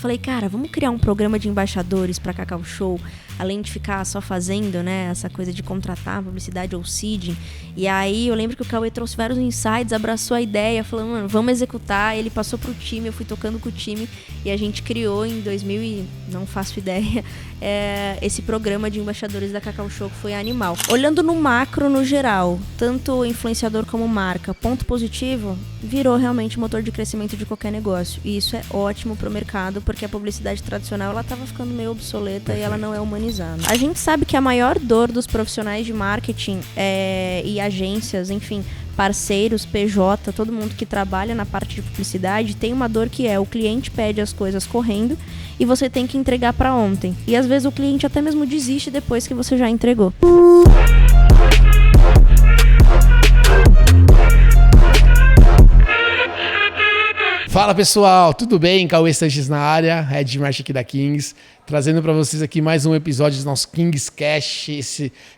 falei, cara, vamos criar um programa de embaixadores pra Cacau Show, além de ficar só fazendo, né, essa coisa de contratar publicidade ou seeding. E aí eu lembro que o Cauê trouxe vários insights, abraçou a ideia, falou, mano, vamos executar. Ele passou pro time, eu fui tocando com o time e a gente criou em 2000 e não faço ideia, esse programa de embaixadores da Cacau Show, que foi animal. Olhando no macro, no geral, tanto influenciador como marca, ponto positivo, virou realmente motor de crescimento de qualquer negócio. E isso é ótimo pro mercado, porque a publicidade tradicional, ela tava ficando meio obsoleta e ela não é humanizada. A gente sabe que a maior dor dos profissionais de marketing e agências, enfim, parceiros, PJ, todo mundo que trabalha na parte de publicidade, tem uma dor que é o cliente pede as coisas correndo e você tem que entregar para ontem. E às vezes o cliente até mesmo desiste depois que você já entregou. Fala pessoal, tudo bem? Cauê Sanches na área, Head de Marketing aqui da Kings, trazendo para vocês aqui mais um episódio do nosso Kings Cash,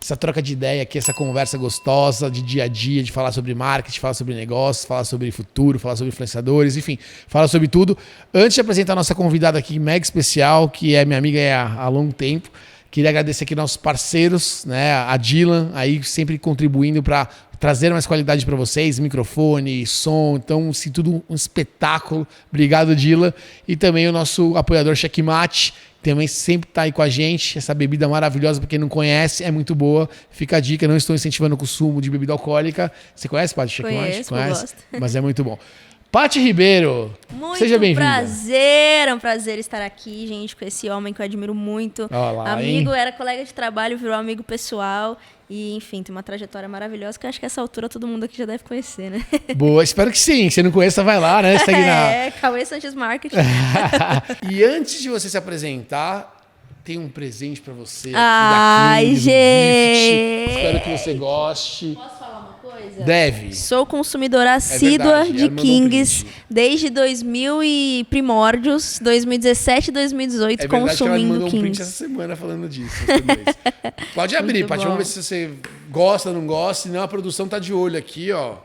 essa troca de ideia aqui, essa conversa gostosa de dia a dia, de falar sobre marketing, falar sobre negócios, falar sobre futuro, falar sobre influenciadores, enfim, falar sobre tudo. Antes de apresentar a nossa convidada aqui, mega especial, que é minha amiga há longo tempo, queria agradecer aqui nossos parceiros, né, a Dylan, aí sempre contribuindo para trazer mais qualidade para vocês, microfone, som, então, assim, tudo um espetáculo. Obrigado, Dylan. E também o nosso apoiador Checkmate, também sempre está aí com a gente. Essa bebida maravilhosa, para quem não conhece, é muito boa. Fica a dica, não estou incentivando o consumo de bebida alcoólica. Você conhece, Paty? Checkmate? Conhece? Gosto. Mas é muito bom. Paty Ribeiro, seja bem-vinda. É um prazer estar aqui, gente, com esse homem que eu admiro muito. Olá, amigo, hein? era colega de trabalho, virou amigo pessoal. E, enfim, tem uma trajetória maravilhosa que eu acho que a essa altura todo mundo aqui já deve conhecer, né? Boa, espero que sim. Se não conhece, vai lá, né? Segue Cauê Sanches Marketing. E antes de você se apresentar, tem um presente pra você aqui Ai, da Kings, gente! Espero que você goste. Posso falar uma coisa? Deve. Sou consumidora assídua verdade, de ela mandou um Kings print. desde 2000 e primórdios, 2017 e 2018, É verdade que ela me consumindo mandou um print Kings. essa semana falando disso. sobre isso. Pode abrir, Muito Paty. bom. Vamos ver se você gosta ou não gosta. Senão a produção tá de olho aqui, ó.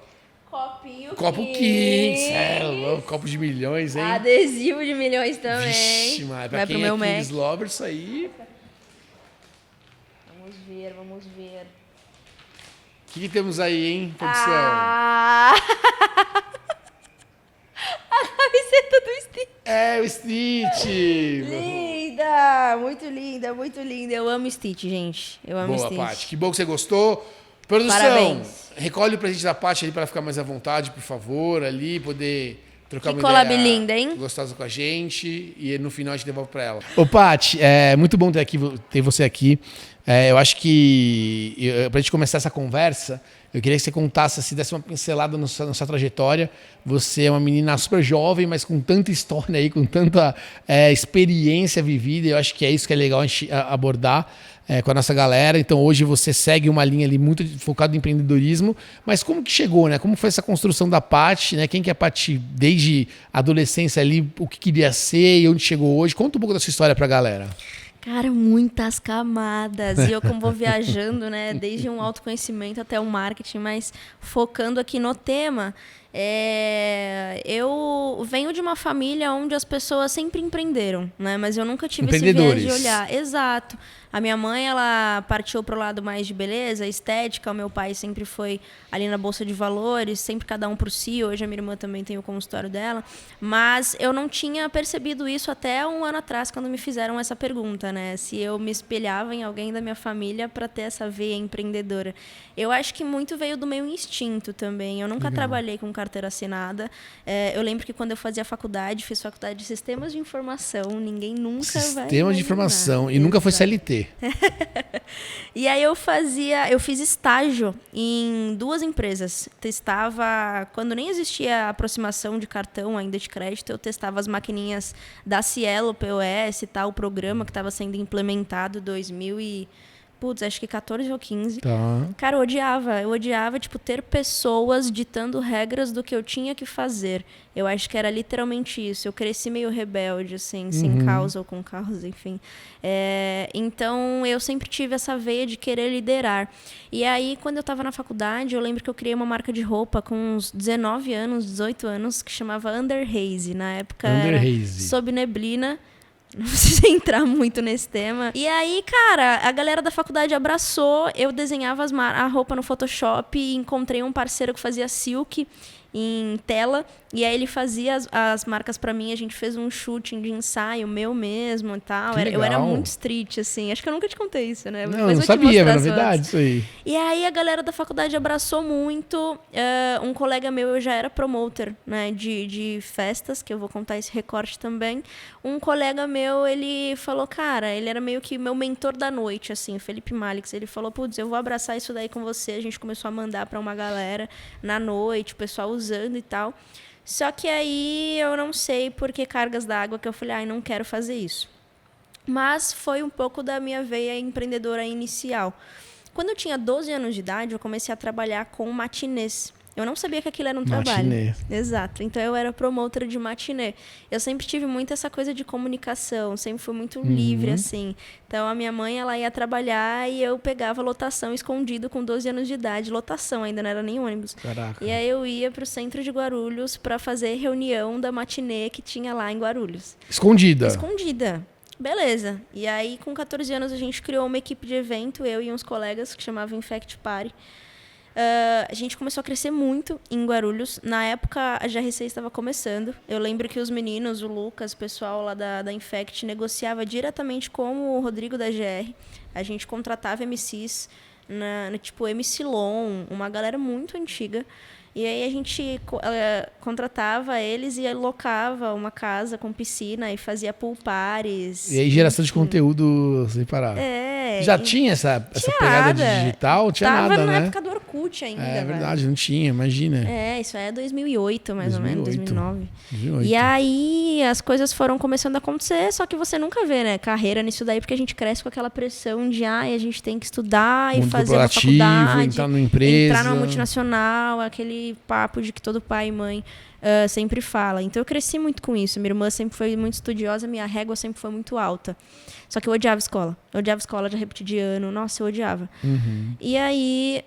Copinho Copo Kings. É, louco, copo de milhões, hein? Adesivo de milhões também. Vixe, mas pra Vai quem pro meu é Mac. Kings Lover, isso aí... Vamos ver. O que temos aí, hein, produção? Ah! A camiseta do Steve. É, o Stitch! Linda! Muito linda, muito linda. Eu amo Stitch, gente. Eu amo Boa, Stitch. Paty. Que bom que você gostou. Produção, Parabéns. recolhe o presente da Paty ali para ficar mais à vontade, por favor, ali, poder trocar Que uma collab ideia linda, hein? gostosa com a gente e no final a gente devolve para ela. Ô, Paty, é muito bom ter você aqui. Eu acho que, para a gente começar essa conversa, eu queria que você contasse, se desse uma pincelada na sua trajetória. Você é uma menina super jovem, mas com tanta história aí, com tanta experiência vivida. Eu acho que é isso que é legal a gente abordar com a nossa galera. Então, hoje você segue uma linha ali muito focada em empreendedorismo. Mas como que chegou, né? Como foi essa construção da Paty, né? Quem que é a Paty desde a adolescência ali, o que queria ser e onde chegou hoje? Conta um pouco da sua história pra galera. Cara, muitas camadas. E eu como vou viajando, né? Desde um autoconhecimento até o marketing, mas focando aqui no tema. Eu venho de uma família onde as pessoas sempre empreenderam, né? Mas eu nunca tive esse viés de olhar. Exato. A minha mãe, ela partiu pro lado mais de beleza, estética. O meu pai sempre foi ali na Bolsa de Valores, sempre cada um por si. Hoje a minha irmã também tem o consultório dela. Mas eu não tinha percebido isso até um ano atrás, quando me fizeram essa pergunta, né? Se eu me espelhava em alguém da minha família para ter essa veia empreendedora. Eu acho que muito veio do meu instinto também. Eu nunca trabalhei com carteira assinada. Eu lembro que quando eu fazia faculdade, fiz faculdade de Sistemas de Informação. Ninguém nunca vai Sistemas de Informação. E nunca foi CLT. E aí eu fiz estágio em 2 empresas. Testava, quando nem existia aproximação de cartão ainda de crédito, eu testava as maquininhas da Cielo, POS e tal, o programa que estava sendo implementado em 2000 e acho que 14 ou 15. Tá. Cara, eu odiava, tipo, ter pessoas ditando regras do que eu tinha que fazer. Eu acho que era literalmente isso. Eu cresci meio rebelde, assim, sem causa ou com causa, enfim. Então, eu sempre tive essa veia de querer liderar. E aí, quando eu tava na faculdade, eu lembro que eu criei uma marca de roupa com uns 19 anos, 18 anos, que chamava Under Haze. Na época Under era Haze. Sob Neblina. Não precisa entrar muito nesse tema. E aí, cara, a galera da faculdade abraçou. Eu desenhava a roupa no Photoshop e encontrei um parceiro que fazia silk em tela. E aí ele fazia as marcas pra mim. A gente fez um shooting de ensaio meu mesmo e tal. Eu era muito street, assim. Acho que eu nunca te contei isso, né? Não, eu não sabia, era novidade isso aí. E aí a galera da faculdade abraçou muito. Um colega meu, eu já era promoter, né, de festas, que eu vou contar esse recorte também. Um colega meu, ele falou, cara, ele era meio que meu mentor da noite, assim, o Felipe Malix. Ele falou, putz, eu vou abraçar isso daí com você. A gente começou a mandar pra uma galera na noite, o pessoal usando e tal. Só que aí eu não sei por que cargas d'água que eu falei, não quero fazer isso. Mas foi um pouco da minha veia empreendedora inicial. Quando eu tinha 12 anos de idade, eu comecei a trabalhar com matinês. Eu não sabia que aquilo era um trabalho. Exato. Então, eu era promotora de matinê. Eu sempre tive muito essa coisa de comunicação. Sempre fui muito livre, assim. Então, a minha mãe, ela ia trabalhar e eu pegava lotação escondido com 12 anos de idade. Lotação ainda, não era nem ônibus. Caraca. E aí, eu ia pro centro de Guarulhos para fazer reunião da matinê que tinha lá em Guarulhos. Escondida? Escondida. Beleza. E aí, com 14 anos, a gente criou uma equipe de evento, eu e uns colegas, que chamava Infect Party. A gente começou a crescer muito em Guarulhos. Na época, a GRC estava começando. Eu lembro que os meninos, o Lucas, o pessoal lá da Infect, negociava diretamente com o Rodrigo da GR. A gente contratava MCs, tipo MC Lon, uma galera muito antiga. E aí a gente contratava eles e alocava uma casa com piscina e fazia pool parties. E aí geração de conteúdo sem parar. Já tinha essa pegada de digital? Tinha Tava nada, na né? época do Orkut ainda. É verdade, não tinha, imagina. Isso é 2008, mais 2008, ou menos, 2009. 2008. E aí as coisas foram começando a acontecer, só que você nunca vê, né, carreira nisso daí, porque a gente cresce com aquela pressão de, a gente tem que estudar e fazer uma faculdade, entrar numa empresa, entrar numa multinacional, aquele papo de que todo pai e mãe sempre fala. Então eu cresci muito com isso. Minha irmã sempre foi muito estudiosa, minha régua sempre foi muito alta. Só que eu odiava escola. Eu odiava escola, já repeti de ano. Nossa, eu odiava. E aí,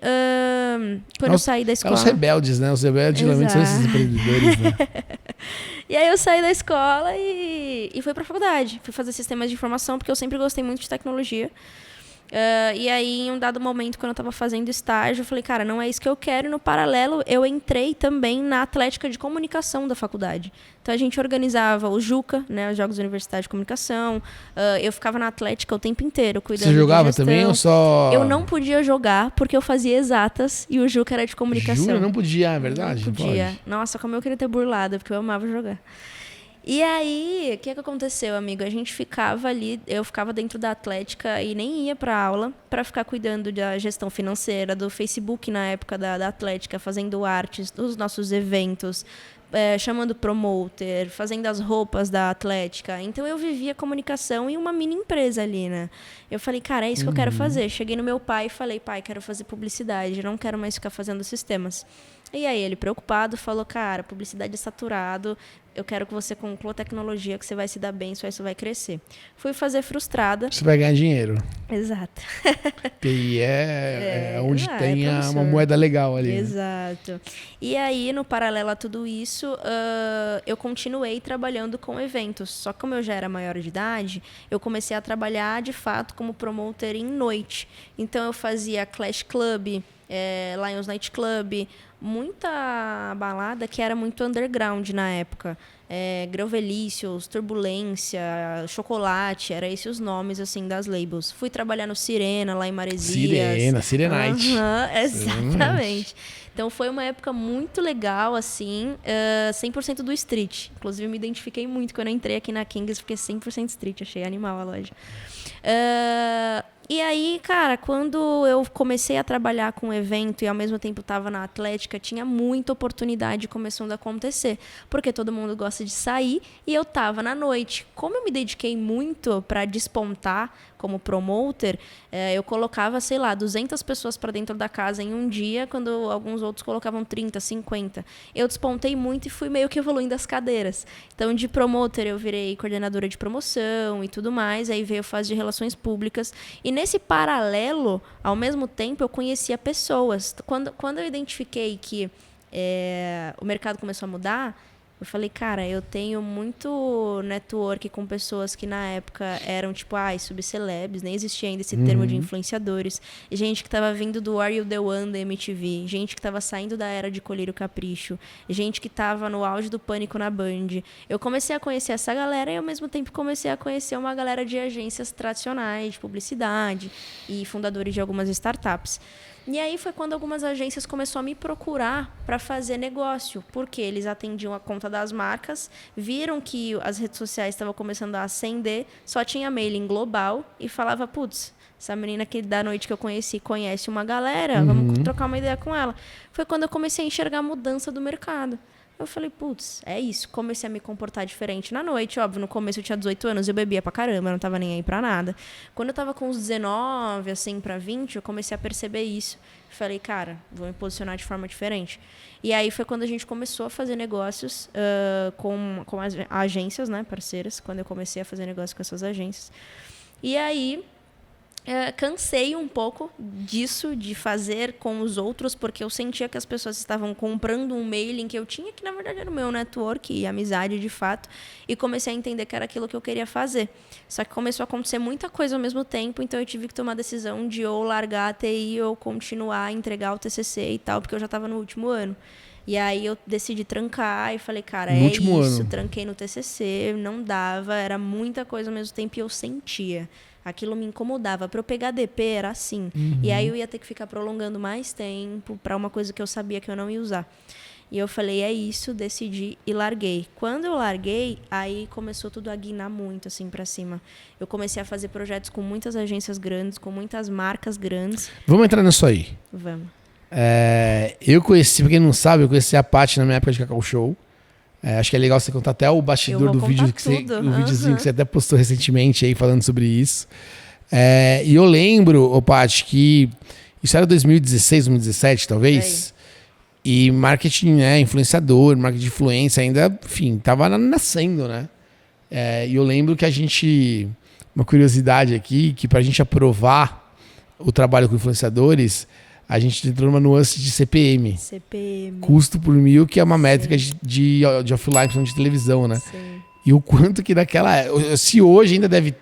quando eu saí da escola... Os rebeldes, né? Os rebeldes geralmente são esses empreendedores, né? E aí eu saí da escola e fui pra faculdade. Fui fazer sistemas de informação, porque eu sempre gostei muito de tecnologia. E aí, em um dado momento, quando eu estava fazendo estágio, eu falei, cara, não é isso que eu quero. E no paralelo, eu entrei também na Atlética de Comunicação da faculdade. Então, a gente organizava o JUCA, né, os Jogos da Universidade de Comunicação. Eu ficava na Atlética o tempo inteiro, cuidando de gestão. Você jogava também ou só... Eu não podia jogar, porque eu fazia exatas e o JUCA era de comunicação. Jura? Não podia, é verdade? Não podia. Pode. Nossa, como eu queria ter burlado, porque eu amava jogar. E aí, o que aconteceu, amigo? A gente ficava ali, eu ficava dentro da Atlética e nem ia para aula para ficar cuidando da gestão financeira, do Facebook na época da Atlética, fazendo artes dos nossos eventos, chamando promoter, fazendo as roupas da Atlética. Então, eu vivia comunicação em uma mini empresa ali, né? Eu falei, cara, é isso que eu quero fazer. Cheguei no meu pai e falei, pai, quero fazer publicidade, não quero mais ficar fazendo sistemas. E aí, ele preocupado, falou, cara, publicidade é saturado, eu quero que você conclua tecnologia, que você vai se dar bem, só isso vai crescer. Fui fazer frustrada. Você vai ganhar dinheiro. Exato. TI é onde tem uma moeda legal ali. Exato. Né? E aí, no paralelo a tudo isso, eu continuei trabalhando com eventos. Só que como eu já era maior de idade, eu comecei a trabalhar, de fato, como promoter em noite. Então, eu fazia Clash Club, Lions Night Club, muita balada que era muito underground na época. Grovelícios, Turbulência, Chocolate, eram esses os nomes assim das labels. Fui trabalhar no Sirena, lá em Maresias. Sirenite. Exatamente. Então foi uma época muito legal, assim, 100% do street. Inclusive, eu me identifiquei muito quando eu entrei aqui na Kings, fiquei 100% street, achei animal a loja. E aí, cara, quando eu comecei a trabalhar com evento e ao mesmo tempo estava na Atlética, tinha muita oportunidade começando a acontecer. Porque todo mundo gosta de sair e eu estava na noite. Como eu me dediquei muito para despontar como promoter, eu colocava, sei lá, 200 pessoas para dentro da casa em um dia, quando alguns outros colocavam 30, 50. Eu despontei muito e fui meio que evoluindo as cadeiras. Então, de promoter, eu virei coordenadora de promoção e tudo mais. Aí veio a fase de relações públicas. E nesse paralelo, ao mesmo tempo, eu conhecia pessoas. Quando eu identifiquei que o mercado começou a mudar, eu falei, cara, eu tenho muito network com pessoas que na época eram tipo, subcelebs, nem existia ainda esse termo de influenciadores. Gente que tava vindo do Are You The One da MTV, gente que tava saindo da era de Colírio Capricho, gente que tava no auge do Pânico na Band. Eu comecei a conhecer essa galera e ao mesmo tempo comecei a conhecer uma galera de agências tradicionais, de publicidade e fundadores de algumas startups. E aí foi quando algumas agências começaram a me procurar para fazer negócio, porque eles atendiam a conta das marcas, viram que as redes sociais estavam começando a ascender, só tinha mailing global e falava, putz, essa menina que da noite que eu conheci conhece uma galera, vamos trocar uma ideia com ela. Foi quando eu comecei a enxergar a mudança do mercado. Eu falei, putz, é isso. Comecei a me comportar diferente na noite. Óbvio, no começo eu tinha 18 anos, eu bebia pra caramba, eu não tava nem aí pra nada. Quando eu tava com uns 19, assim, pra 20, eu comecei a perceber isso. Falei, cara, vou me posicionar de forma diferente. E aí foi quando a gente começou a fazer negócios com as agências, né, parceiras. Quando eu comecei a fazer negócio com essas agências. E aí... cansei um pouco disso, de fazer com os outros, porque eu sentia que as pessoas estavam comprando um mailing que eu tinha, que na verdade era o meu network e amizade de fato, e comecei a entender que era aquilo que eu queria fazer. Só que começou a acontecer muita coisa ao mesmo tempo, então eu tive que tomar a decisão de ou largar a TI ou continuar a entregar o TCC e tal, porque eu já estava no último ano. E aí eu decidi trancar e falei, cara, no último ano. Tranquei no TCC, não dava, era muita coisa ao mesmo tempo e eu sentia. Aquilo me incomodava. Para eu pegar DP era assim. E aí eu ia ter que ficar prolongando mais tempo para uma coisa que eu sabia que eu não ia usar. E eu falei, é isso, decidi e larguei. Quando eu larguei, aí começou tudo a guinar muito, assim, para cima. Eu comecei a fazer projetos com muitas agências grandes, com muitas marcas grandes. Vamos entrar nisso aí. Vamos. Eu conheci, pra quem não sabe, eu conheci a Paty na minha época de Cacau Show. Acho que é legal você contar até o bastidor do vídeo, o videozinho que você até postou recentemente aí falando sobre isso. E eu lembro, Paty, que isso era 2016, 2017, talvez. E marketing, influenciador, marketing de influência ainda, enfim, tava nascendo, né? E eu lembro que uma curiosidade aqui, que pra gente aprovar o trabalho com influenciadores, a gente entrou numa nuance de CPM. Custo por mil, que é uma métrica de offline, de televisão, né? Sim. E o quanto que se hoje ainda deve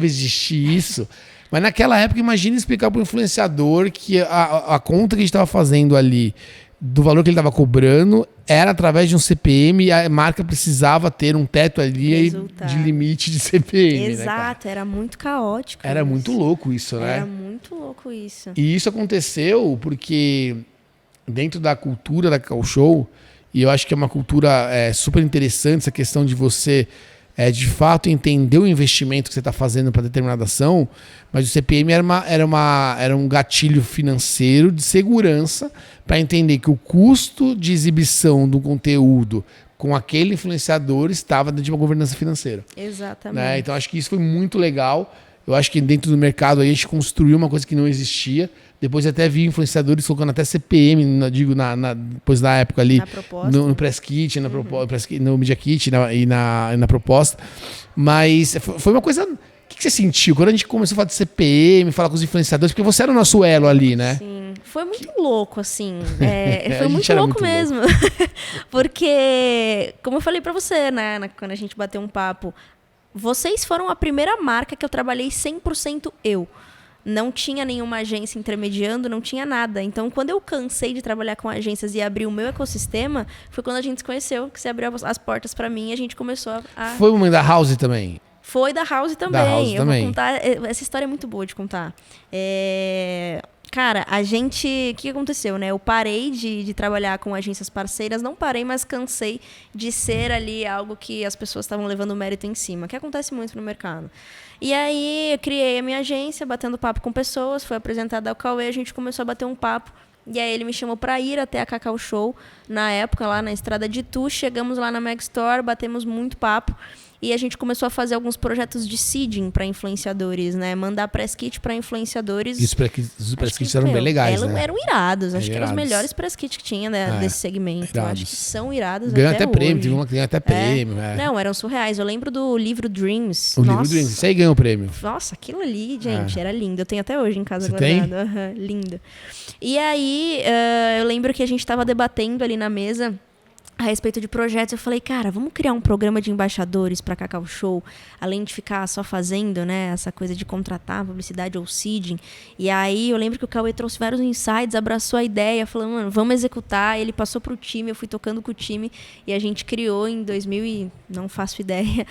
existir isso, mas naquela época, imagina explicar para o influenciador que a conta que a gente estava fazendo ali, do valor que ele estava cobrando, era através de um CPM e a marca precisava ter um teto ali de limite de CPM. Exato, né, era muito caótico. Era muito louco isso, né? Era muito louco isso. E isso aconteceu porque dentro da cultura da Cacau Show, e eu acho que é uma cultura super interessante essa questão de você de fato entender o investimento que você está fazendo para determinada ação, mas o CPM era um gatilho financeiro de segurança para entender que o custo de exibição do conteúdo com aquele influenciador estava dentro de uma governança financeira. Exatamente. Né? Então acho que isso foi muito legal. Eu acho que dentro do mercado aí a gente construiu uma coisa que não existia. Depois até vi influenciadores colocando até CPM, depois da época ali, no Press Kit, no Media Kit e na proposta. Mas foi uma coisa... O que você sentiu quando a gente começou a falar de CPM, falar com os influenciadores? Porque você era o nosso elo ali, né? Sim, foi muito louco, assim. Foi muito louco mesmo. Porque, como eu falei pra você, né, quando a gente bateu um papo, vocês foram a primeira marca que eu trabalhei 100% eu. Não tinha nenhuma agência intermediando, não tinha nada. Então, quando eu cansei de trabalhar com agências e abrir o meu ecossistema, foi quando a gente se conheceu, que você abriu as portas pra mim e a gente começou a... Foi o momento da House também? Foi da House também. Vou contar, essa história é muito boa de contar. Cara, o que aconteceu, né? Eu parei de trabalhar com agências parceiras, não parei, mas cansei de ser ali algo que as pessoas estavam levando mérito em cima, que acontece muito no mercado. E aí eu criei a minha agência, batendo papo com pessoas, foi apresentada ao Cauê, a gente começou a bater um papo. E aí ele me chamou para ir até a Cacau Show, na época, lá na Estrada de Itu. Chegamos lá na Meg Store, batemos muito papo. E a gente começou a fazer alguns projetos de seeding para influenciadores, né? Mandar press kit para influenciadores. E os press kits eram bem legais, né? Eram irados. Acho que eram os melhores press kits que tinha, né, desse segmento. Eu acho que são irados ganham até prêmio, hoje. teve uma que ganhou até prêmio. Não, eram surreais. Eu lembro do livro Dreams. Livro Dreams, isso aí ganhou o prêmio. Nossa, aquilo ali, gente, era lindo. Eu tenho até hoje em casa Você guardado. Lindo. E aí, eu lembro que a gente estava debatendo ali na mesa a respeito de projetos. Eu falei, cara, vamos criar um programa de embaixadores para Cacau Show, além de ficar só fazendo, né, essa coisa de contratar publicidade ou seeding. E aí eu lembro que o Cauê trouxe vários insights, abraçou a ideia, falou, mano, vamos executar. Ele passou pro time, eu fui tocando com o time e a gente criou em 2000 e não faço ideia,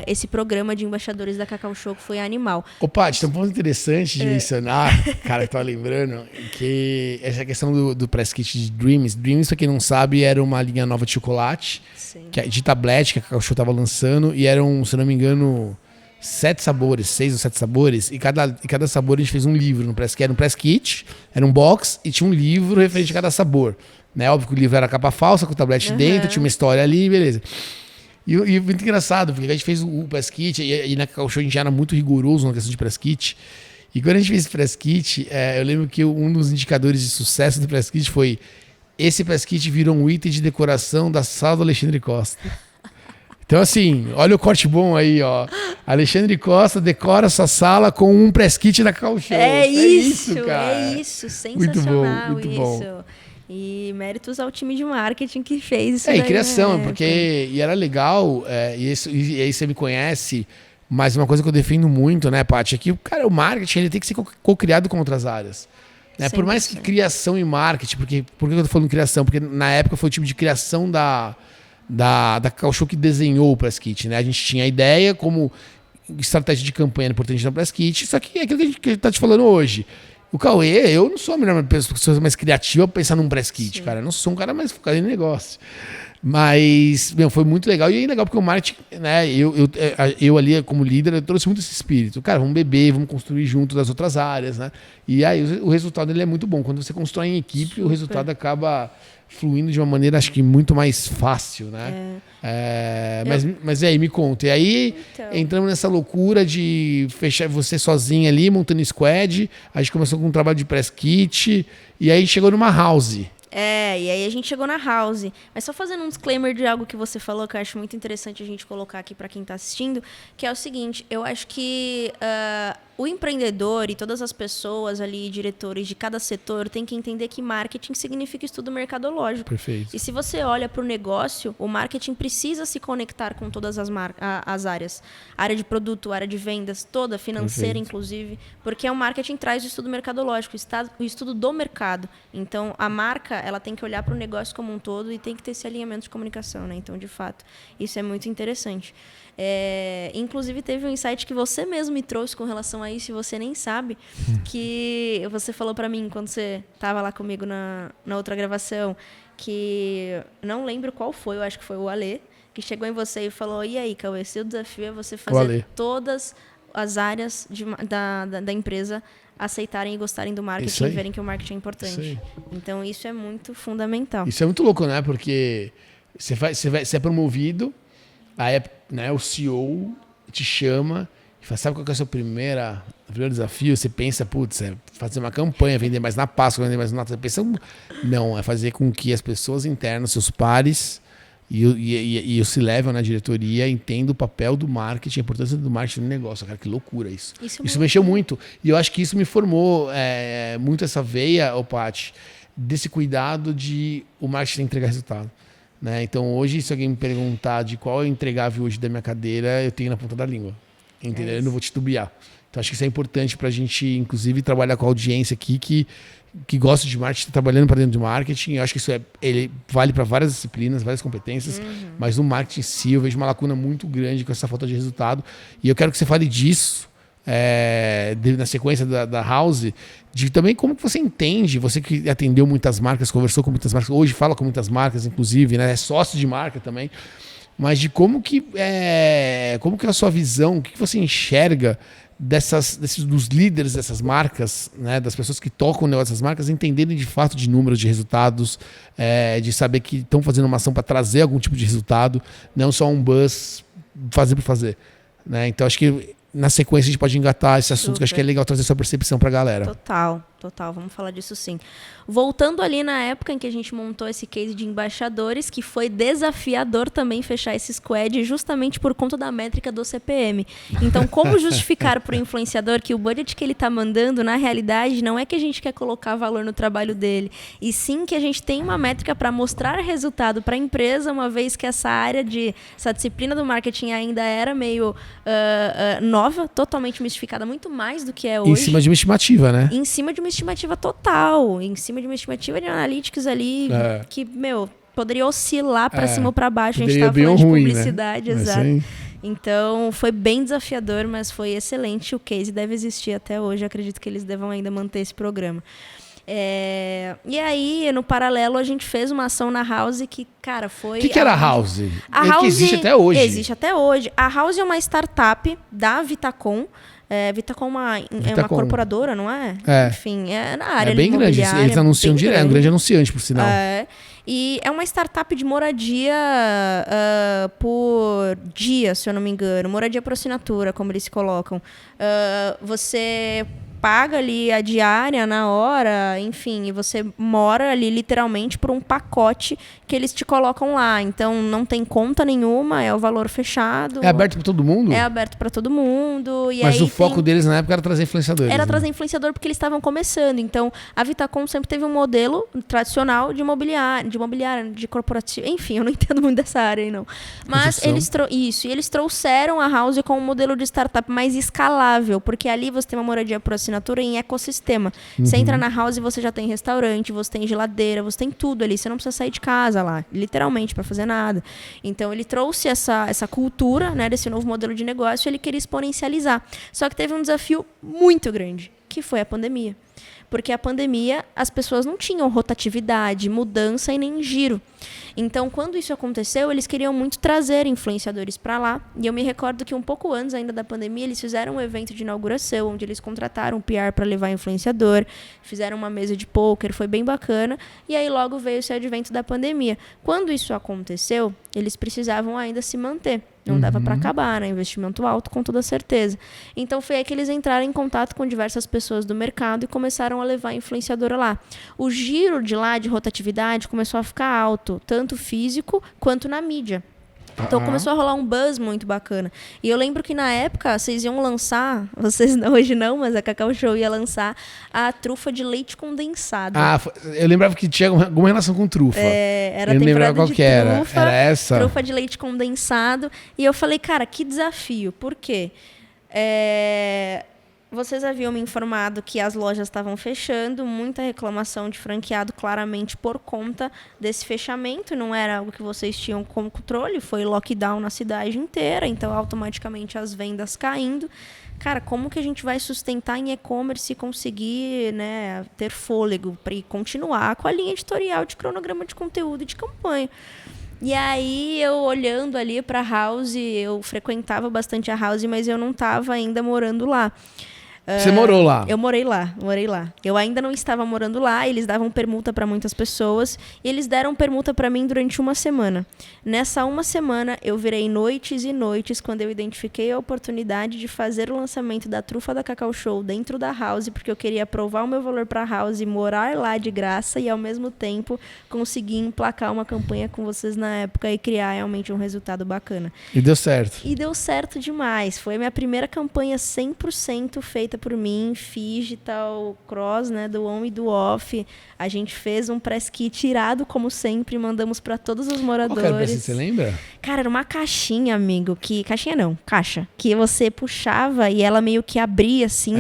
esse programa de embaixadores da Cacau Show, que foi animal. Ô, Paty, tem um ponto interessante de mencionar, cara, que tava lembrando, que essa questão do press kit de Dreams. Dreams, pra quem não sabe, era uma linha nova de chocolate, de tablete, que a Cacau Show tava lançando, e eram, se não me engano, 6 ou 7 sabores, e cada sabor a gente fez um livro no press kit. Era um press kit, era um box, e tinha um livro referente a cada sabor. Né? Óbvio que o livro era capa falsa, com o tablete dentro, tinha uma história ali, beleza. E muito engraçado, porque a gente fez o press kit, e na Cacau Show a gente era muito rigoroso na questão de press kit. E quando a gente fez esse press kit, eu lembro que um dos indicadores de sucesso do press kit foi: esse press kit virou um item de decoração da sala do Alexandre Costa. Então, assim, olha o corte bom aí, ó. Alexandre Costa decora sua sala com um press kit da Cacau Show. É isso, cara. É isso, sensacional. Muito bom. E méritos ao time de marketing que fez isso. E criação, porque e era legal, e aí você me conhece, mas uma coisa que eu defendo muito, né, Paty, é que o marketing ele tem que ser co-criado com outras áreas. Né? Por mais que criação e marketing, por que eu tô falando criação? Porque na época foi o time de criação da Cacau Show que desenhou o press kit, né? A gente tinha a ideia como estratégia de campanha importante no press kit, só que é aquilo que a gente tá te falando hoje. O Cauê, eu não sou a melhor pessoa mais criativa pra pensar num press kit, cara. Eu não sou um cara mais focado em negócio. Mas, foi muito legal. E é legal porque o marketing, né? Eu ali, como líder, eu trouxe muito esse espírito. Cara, vamos beber, vamos construir junto das outras áreas, né? E aí o resultado dele é muito bom. Quando você constrói em equipe, o resultado acaba fluindo de uma maneira, acho que muito mais fácil, né? Mas aí, me conta. E aí, entramos nessa loucura de fechar você sozinha ali, montando squad. A gente começou com um trabalho de press kit. E aí chegou numa house. E aí a gente chegou na house. Mas só fazendo um disclaimer de algo que você falou, que eu acho muito interessante a gente colocar aqui para quem está assistindo, que é o seguinte: eu acho que o empreendedor e todas as pessoas ali, diretores de cada setor, tem que entender que marketing significa estudo mercadológico. Perfeito. E se você olha para o negócio, o marketing precisa se conectar com todas as áreas. Área de produto, área de vendas, toda, financeira inclusive, porque o marketing traz o estudo mercadológico, o estudo do mercado. Então, a marca, ela tem que olhar para o negócio como um todo e tem que ter esse alinhamento de comunicação, né? Então, de fato, isso é muito interessante. Inclusive, teve um insight que você mesmo me trouxe com relação a isso, e você nem sabe, que você falou para mim quando você estava lá comigo na outra gravação, que não lembro qual foi, eu acho que foi o Alê, que chegou em você e falou: e aí, Cauê, seu desafio é você fazer todas as áreas da empresa aceitarem e gostarem do marketing e verem que o marketing é importante. Então, isso é muito fundamental. Isso é muito louco, né? Porque você é promovido, aí, né, o CEO te chama e fala: sabe qual que é o seu primeiro desafio? Você pensa, putz, é fazer uma campanha, vender mais na Páscoa, vender mais na Natal. Você pensa, não, é fazer com que as pessoas internas, seus pares e o C-Level na diretoria entendam o papel do marketing, a importância do marketing no negócio. Cara, que loucura isso. Isso mexeu muito. E eu acho que isso me formou muito essa veia, Paty, desse cuidado de o marketing entregar resultado. Né? Então, hoje, se alguém me perguntar de qual é o entregável hoje da minha cadeira, eu tenho na ponta da língua. Entendeu? Eu não vou titubear. Então, acho que isso é importante para a gente, inclusive, trabalhar com a audiência aqui que gosta de marketing, trabalhando para dentro de marketing. Eu acho que isso ele vale para várias disciplinas, várias competências, mas no marketing em si eu vejo uma lacuna muito grande com essa falta de resultado. E eu quero que você fale disso, na sequência da House, de também como que você entende, você que atendeu muitas marcas, conversou com muitas marcas, hoje fala com muitas marcas, inclusive, né? É sócio de marca também, mas de como que é a sua visão, o que você enxerga dos líderes dessas marcas, né, das pessoas que tocam o negócio dessas marcas, entenderem de fato de números, de resultados, de saber que estão fazendo uma ação para trazer algum tipo de resultado, não só um buzz fazer por fazer. Né? Então, acho que na sequência a gente pode engatar esse assunto, que acho que é legal trazer sua percepção para a galera. Total, vamos falar disso sim. Voltando ali na época em que a gente montou esse case de embaixadores, que foi desafiador também fechar esse squad justamente por conta da métrica do CPM. Então, como justificar para o influenciador que o budget que ele está mandando, na realidade, não é que a gente quer colocar valor no trabalho dele, e sim que a gente tem uma métrica para mostrar resultado para a empresa, uma vez que essa disciplina do marketing ainda era meio nova, totalmente mistificada, muito mais do que é hoje. Em cima de uma estimativa, né? Em cima de uma estimativa total, em cima de uma estimativa de analytics ali, que, poderia oscilar para cima ou para baixo. A gente estava falando de publicidade, né? Exato. Então, foi bem desafiador, mas foi excelente. O case deve existir até hoje. Acredito que eles devam ainda manter esse programa. E aí, no paralelo, a gente fez uma ação na House que, cara, foi... O que era a House? Que existe até hoje. Existe até hoje. A House é uma startup da Vitacom. Vitacom é uma corporadora, não é? Enfim, é na área bem grande. Eles anunciam direto, é um grande anunciante, por sinal. E é uma startup de moradia por dia, se eu não me engano. Moradia por assinatura, como eles se colocam. Você paga ali a diária na hora, enfim, e você mora ali literalmente por um pacote que eles te colocam lá. Então, não tem conta nenhuma, é o valor fechado. É aberto para todo mundo? É aberto para todo mundo. Mas o foco deles na época era trazer influenciadores. Era trazer influenciador porque eles estavam começando. Então, a Vitacom sempre teve um modelo tradicional de imobiliário, de corporativo. Enfim, eu não entendo muito dessa área aí, não. Mas eles trouxeram a House com um modelo de startup mais escalável, porque ali você tem uma moradia por assinatura em ecossistema. Você entra na House e você já tem restaurante, você tem geladeira, você tem tudo ali. Você não precisa sair de casa lá, literalmente, para fazer nada. Então, ele trouxe essa cultura, né, desse novo modelo de negócio, e ele queria exponencializar. Só que teve um desafio muito grande, que foi a pandemia. Porque a pandemia, as pessoas não tinham rotatividade, mudança e nem giro. Então, quando isso aconteceu, eles queriam muito trazer influenciadores para lá. E eu me recordo que um pouco antes ainda da pandemia, eles fizeram um evento de inauguração, onde eles contrataram um PR para levar influenciador, fizeram uma mesa de poker, foi bem bacana. E aí logo veio esse advento da pandemia. Quando isso aconteceu, eles precisavam ainda se manter. Não dava para acabar, né? Investimento alto, com toda certeza. Então, foi aí que eles entraram em contato com diversas pessoas do mercado e começaram a levar a influenciadora lá. O giro de lá, de rotatividade, começou a ficar alto, tanto físico quanto na mídia. Então começou a rolar um buzz muito bacana. E eu lembro que na época vocês iam lançar, vocês não, hoje não, mas a Cacau Show ia lançar a trufa de leite condensado. Eu lembrava que tinha alguma relação com trufa. Era eu a não lembrava qual de que era. Trufa, era essa? Trufa de leite condensado. E eu falei, cara, que desafio. Por quê? Vocês haviam me informado que as lojas estavam fechando, muita reclamação de franqueado claramente por conta desse fechamento, não era algo que vocês tinham como controle, foi lockdown na cidade inteira, então automaticamente as vendas caindo. Cara, como que a gente vai sustentar em e-commerce e conseguir, né, ter fôlego para continuar com a linha editorial de cronograma de conteúdo e de campanha? E aí, eu olhando ali para a House, eu frequentava bastante a House, mas eu não estava ainda morando lá. Você morou lá? Eu morei lá. Eu ainda não estava morando lá, eles davam permuta para muitas pessoas, e eles deram permuta para mim durante uma semana. Nessa uma semana, eu virei noites e noites quando eu identifiquei a oportunidade de fazer o lançamento da trufa da Cacau Show dentro da House, porque eu queria provar o meu valor para a House, morar lá de graça e, ao mesmo tempo, conseguir emplacar uma campanha com vocês na época e criar realmente um resultado bacana. E deu certo? E deu certo demais. Foi a minha primeira campanha 100% feita por mim, digital cross, né, do on e do off. A gente fez um press kit irado, como sempre, mandamos para todos os moradores. Qual que era o press kit, você lembra? Cara, era uma caixinha, amigo, caixinha não, caixa, que você puxava e ela meio que abria, assim,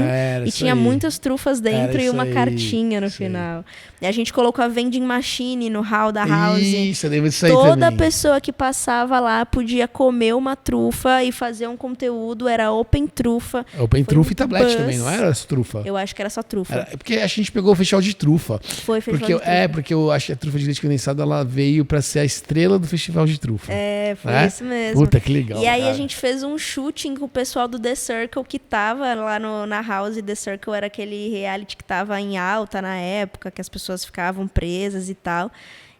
e tinha muitas trufas dentro e uma cartinha no final. E a gente colocou a vending machine no hall da house. Isso, eu lembro disso aí Toda também. pessoa que passava lá podia comer uma trufa e fazer um conteúdo, era open trufa. Open trufa e tablete também, não era essa trufa? Eu acho que era só trufa. Porque a gente pegou o festival de trufa. Foi festival de trufa. Porque eu acho que a trufa de leite condensado, ela veio pra ser a estrela do festival de trufa. Foi isso mesmo. Puta, que legal. E aí a gente fez um shooting com o pessoal do The Circle, que tava lá na house. The Circle era aquele reality que tava em alta na época, que as pessoas ficavam presas e tal.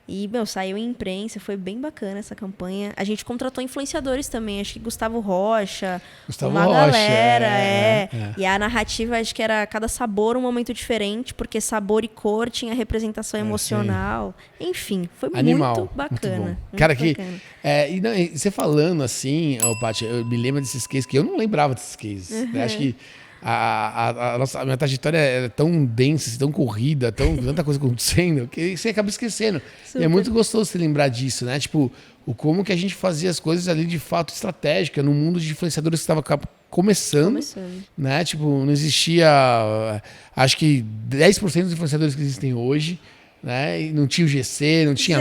E, saiu em imprensa, foi bem bacana essa campanha. A gente contratou influenciadores também, acho que Gustavo Rocha, galera, E a narrativa, acho que era cada sabor um momento diferente, porque sabor e cor tinha representação emocional. Sim. Enfim, foi muito bacana. Muito cara, bacana. E você falando assim, Paty, eu me lembro desses cases, que eu não lembrava desses cases. Né? Acho que a minha trajetória é tão densa, tão corrida, tanta coisa acontecendo, que você acaba esquecendo. Super. E é muito gostoso se lembrar disso, né? Tipo, como que a gente fazia as coisas ali de fato estratégica, no mundo de influenciadores que estava começando. Né? Tipo, não existia, acho que 10% dos influenciadores que existem hoje. Né? E não tinha o GC, não tinha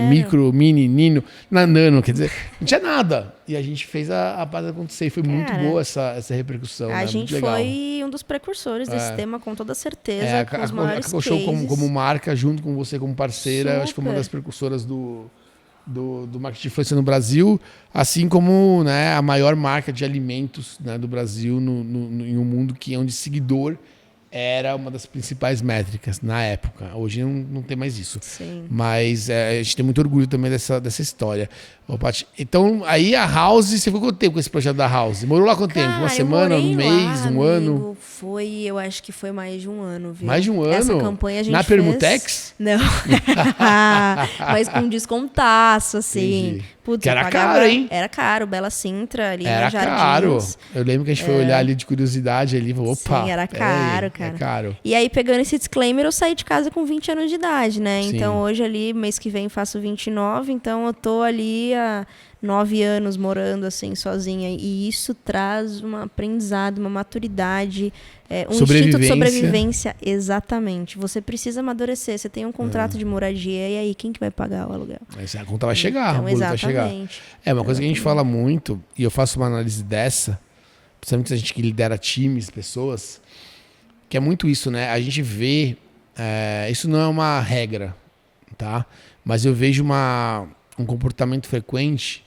micro, mini, nino, nano, quer dizer, não tinha nada. E a gente fez a parada acontecer. E foi muito boa essa repercussão. A gente foi um dos precursores desse tema, com toda certeza. Com os maiores Cacau Show como marca, junto com você como parceira, acho que foi uma das precursoras do marketing de influência no Brasil, assim como, né, a maior marca de alimentos, né, do Brasil em um mundo onde seguidor era uma das principais métricas na época. Hoje não tem mais isso. Sim. Mas a gente tem muito orgulho também dessa história. Ô, Paty, então, aí a House, você ficou quanto tempo com esse projeto da House? Morou lá quanto tempo? Uma semana, um mês, um ano? Eu acho que foi mais de um ano, viu? Mais de um ano? Essa campanha a gente na Permutex? Não. Mas com descontaço, assim. Entendi. Putz, que era caro, hein? Era caro, Bela Sintra, ali era na Jardins. Caro. Eu lembro que a gente foi olhar ali de curiosidade ali, opa. Sim, era caro, cara. É caro. E aí, pegando esse disclaimer, eu saí de casa com 20 anos de idade, né? Sim. Então, hoje ali, mês que vem, faço 29, então eu tô ali há 9 anos morando, assim, sozinha. E isso traz um aprendizado, uma maturidade, um instinto de sobrevivência. Exatamente. Você precisa amadurecer. Você tem um contrato de moradia, e aí, quem que vai pagar o aluguel? A conta vai chegar, então, o boleto vai chegar. É uma coisa que a gente fala muito, e eu faço uma análise dessa, principalmente a gente que lidera times, pessoas, que é muito isso, né? A gente vê, isso não é uma regra, tá? Mas eu vejo um comportamento frequente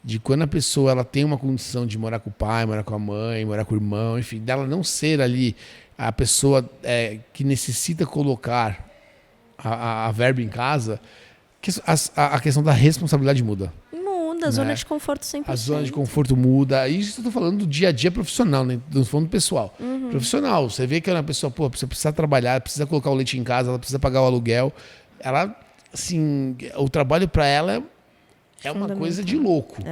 de quando a pessoa ela tem uma condição de morar com o pai, morar com a mãe, morar com o irmão, enfim, dela não ser ali a pessoa que necessita colocar a verba em casa, que a questão da responsabilidade muda. A zona de conforto 100%. A zona de conforto muda. Isso eu estou falando do dia a dia profissional, né? Do fundo pessoal. Profissional. Você vê que uma pessoa, você precisa trabalhar, precisa colocar o leite em casa, ela precisa pagar o aluguel. Ela, assim, o trabalho para ela é uma coisa de louco.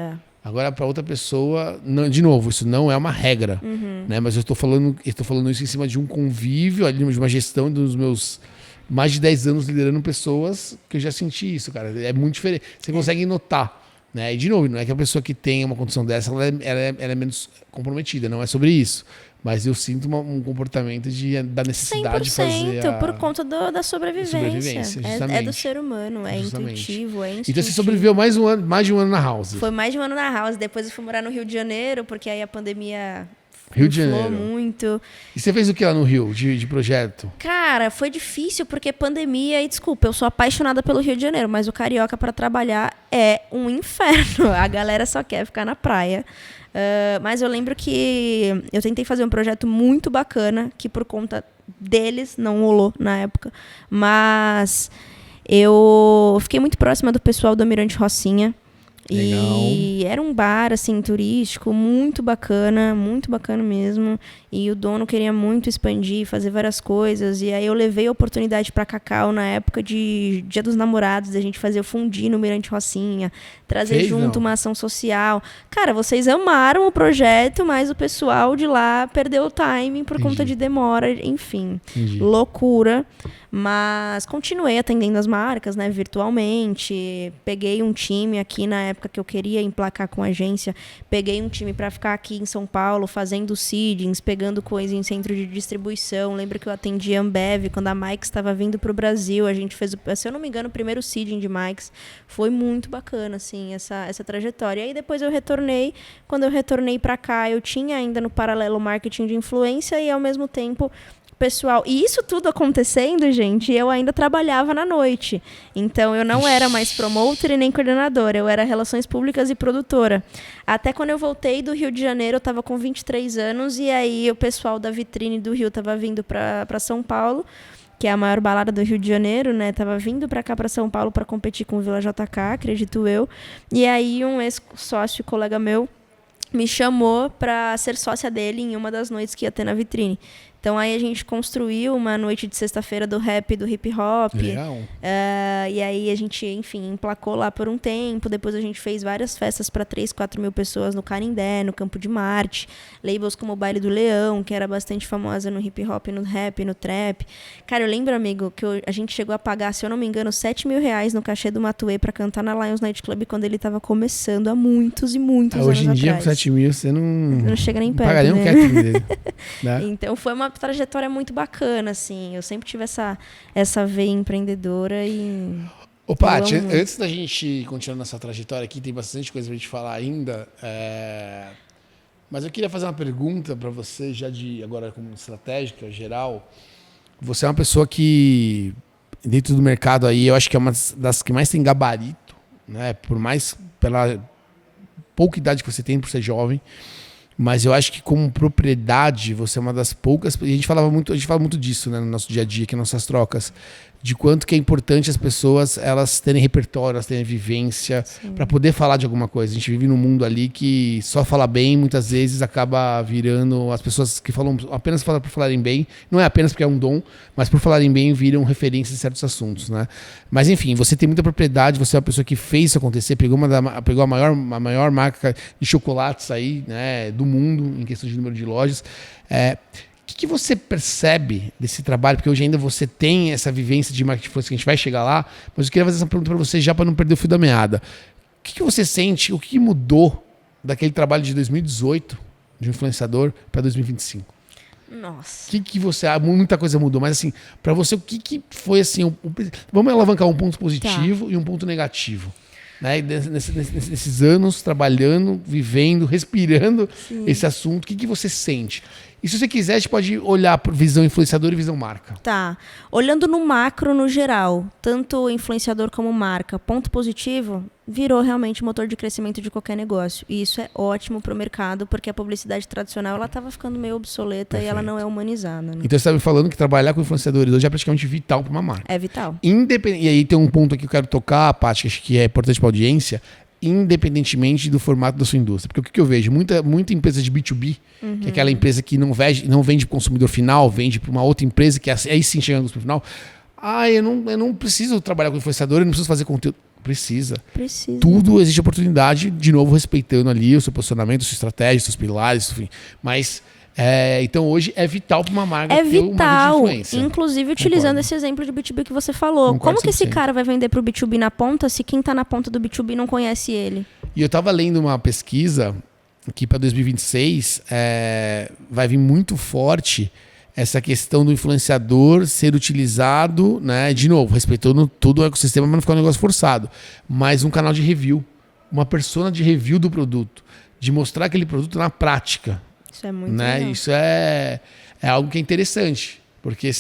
Agora, para outra pessoa, não, de novo, isso não é uma regra. Né? Mas eu estou falando isso em cima de um convívio, de uma gestão dos meus mais de 10 anos liderando pessoas, que eu já senti isso, cara. É muito diferente. Você consegue notar. Né? E, de novo, não é que a pessoa que tem uma condição dessa ela é menos comprometida, não é sobre isso. Mas eu sinto um comportamento da necessidade de fazer por conta da sobrevivência. É do ser humano, é intuitivo, é instintivo. Então você sobreviveu mais de um ano na House. Foi mais de um ano na House. Depois eu fui morar no Rio de Janeiro, porque aí a pandemia... Rio de Janeiro. Muito. E você fez o que lá no Rio, de projeto? Cara, foi difícil porque pandemia, e desculpa, eu sou apaixonada pelo Rio de Janeiro, mas o carioca para trabalhar é um inferno. A galera só quer ficar na praia. Mas eu lembro que eu tentei fazer um projeto muito bacana, que por conta deles não rolou na época. Mas eu fiquei muito próxima do pessoal do Almirante Rocinha. E era um bar, assim, turístico, muito bacana mesmo. E o dono queria muito expandir, fazer várias coisas. E aí eu levei a oportunidade pra Cacau na época de Dia dos Namorados, da gente fazer o fundi no Mirante Rocinha, trazer junto uma ação social. Cara, vocês amaram o projeto, mas o pessoal de lá perdeu o timing por conta de demora, enfim. Loucura. Mas continuei atendendo as marcas, né, virtualmente. Peguei um time aqui na época que eu queria emplacar com a agência. Peguei um time para ficar aqui em São Paulo, fazendo seedings, pegando coisa em centro de distribuição. Lembro que eu atendi a Ambev quando a Mike's estava vindo para o Brasil. A gente fez, se eu não me engano, o primeiro seeding de Mike's. Foi muito bacana, assim, essa trajetória. E aí depois eu retornei. Quando eu retornei para cá, eu tinha ainda no paralelo marketing de influência e ao mesmo tempo pessoal. E isso tudo acontecendo, gente, eu ainda trabalhava na noite. Então, eu não era mais promoter e nem coordenadora. Eu era relações públicas e produtora. Até quando eu voltei do Rio de Janeiro, eu estava com 23 anos. E aí, o pessoal da Vitrine do Rio estava vindo para São Paulo, que é a maior balada do Rio de Janeiro, né? Tava vindo para cá, para São Paulo, para competir com o Vila JK, acredito eu. E aí, um ex-sócio, colega meu, me chamou para ser sócia dele em uma das noites que ia ter na Vitrine. Então, aí a gente construiu uma noite de sexta-feira do rap, do hip hop. Legal. E aí a gente, enfim, emplacou lá por um tempo. Depois a gente fez várias festas para 3, 4 mil pessoas no Canindé, no Campo de Marte. Labels como o Baile do Leão, que era bastante famosa no hip hop, no rap, no trap. Cara, eu lembro, amigo, que a gente chegou a pagar, se eu não me engano, R$7 mil no cachê do Matuê para cantar na Lions Night Club quando ele estava começando há muitos e muitos anos atrás. Hoje em dia, com 7 mil, você não chega nem perto, pagaria um catering dele. Né? Então, foi uma trajetória muito bacana, assim. Eu sempre tive essa veia empreendedora e... Ô, Paty, antes da gente continuar nessa trajetória aqui, tem bastante coisa pra gente falar ainda, mas eu queria fazer uma pergunta para você, já agora como estratégica geral. Você é uma pessoa que, dentro do mercado aí, eu acho que é uma das que mais tem gabarito, né? Por mais pela pouca idade que você tem por ser jovem. Mas eu acho que como propriedade, você é uma das poucas... E a gente fala muito disso, né, no nosso dia a dia, aqui nas nossas trocas, de quanto que é importante as pessoas elas terem repertório, elas terem vivência, para poder falar de alguma coisa. A gente vive num mundo ali que só fala bem, muitas vezes acaba virando... As pessoas que falam apenas por falarem bem, não é apenas porque é um dom, mas por falarem bem viram referências em certos assuntos, né? Mas enfim, você tem muita propriedade, você é uma pessoa que fez isso acontecer, pegou a maior marca de chocolates aí, né, do mundo, em questão de número de lojas. O que você percebe desse trabalho? Porque hoje ainda você tem essa vivência de marketing influencer, que a gente vai chegar lá, mas eu queria fazer essa pergunta para você já para não perder o fio da meada. O que você sente, o que mudou daquele trabalho de 2018, de influenciador, para 2025? Nossa. Que você... Muita coisa mudou, mas assim, para você, o que foi assim... Vamos alavancar um ponto positivo e um ponto negativo. Né? Nesses anos trabalhando, vivendo, respirando esse assunto, o que você sente? E se você quiser, a gente pode olhar por visão influenciador e visão marca. Tá. Olhando no macro, no geral, tanto influenciador como marca, ponto positivo, virou realmente motor de crescimento de qualquer negócio. E isso é ótimo para o mercado, porque a publicidade tradicional ela estava ficando meio obsoleta. Perfeito. E ela não é humanizada. Né? Então você está me falando que trabalhar com influenciadores hoje é praticamente vital para uma marca. É vital. E aí tem um ponto aqui que eu quero tocar, Paty, que é importante para a audiência, independentemente do formato da sua indústria. Porque o que eu vejo? Muita empresa de B2B, que é aquela empresa que não vende para o consumidor final, vende para uma outra empresa, que aí sim chega no final. Eu não preciso trabalhar com influenciador, eu não preciso fazer conteúdo. Precisa. Tudo existe oportunidade, de novo, respeitando ali o seu posicionamento, a sua estratégia, os seus pilares, enfim. Mas... então hoje é vital para uma marca ter uma marca de influência. Inclusive utilizando esse exemplo de B2B que você falou. Como que esse cara vai vender para o B2B na ponta se quem está na ponta do B2B não conhece ele? E eu estava lendo uma pesquisa que para 2026 vai vir muito forte essa questão do influenciador ser utilizado, né, de novo, respeitando todo o ecossistema, mas não ficar um negócio forçado. Mas um canal de review, uma persona de review do produto, de mostrar aquele produto na prática. Isso é muito legal. Isso é algo que é interessante. Porque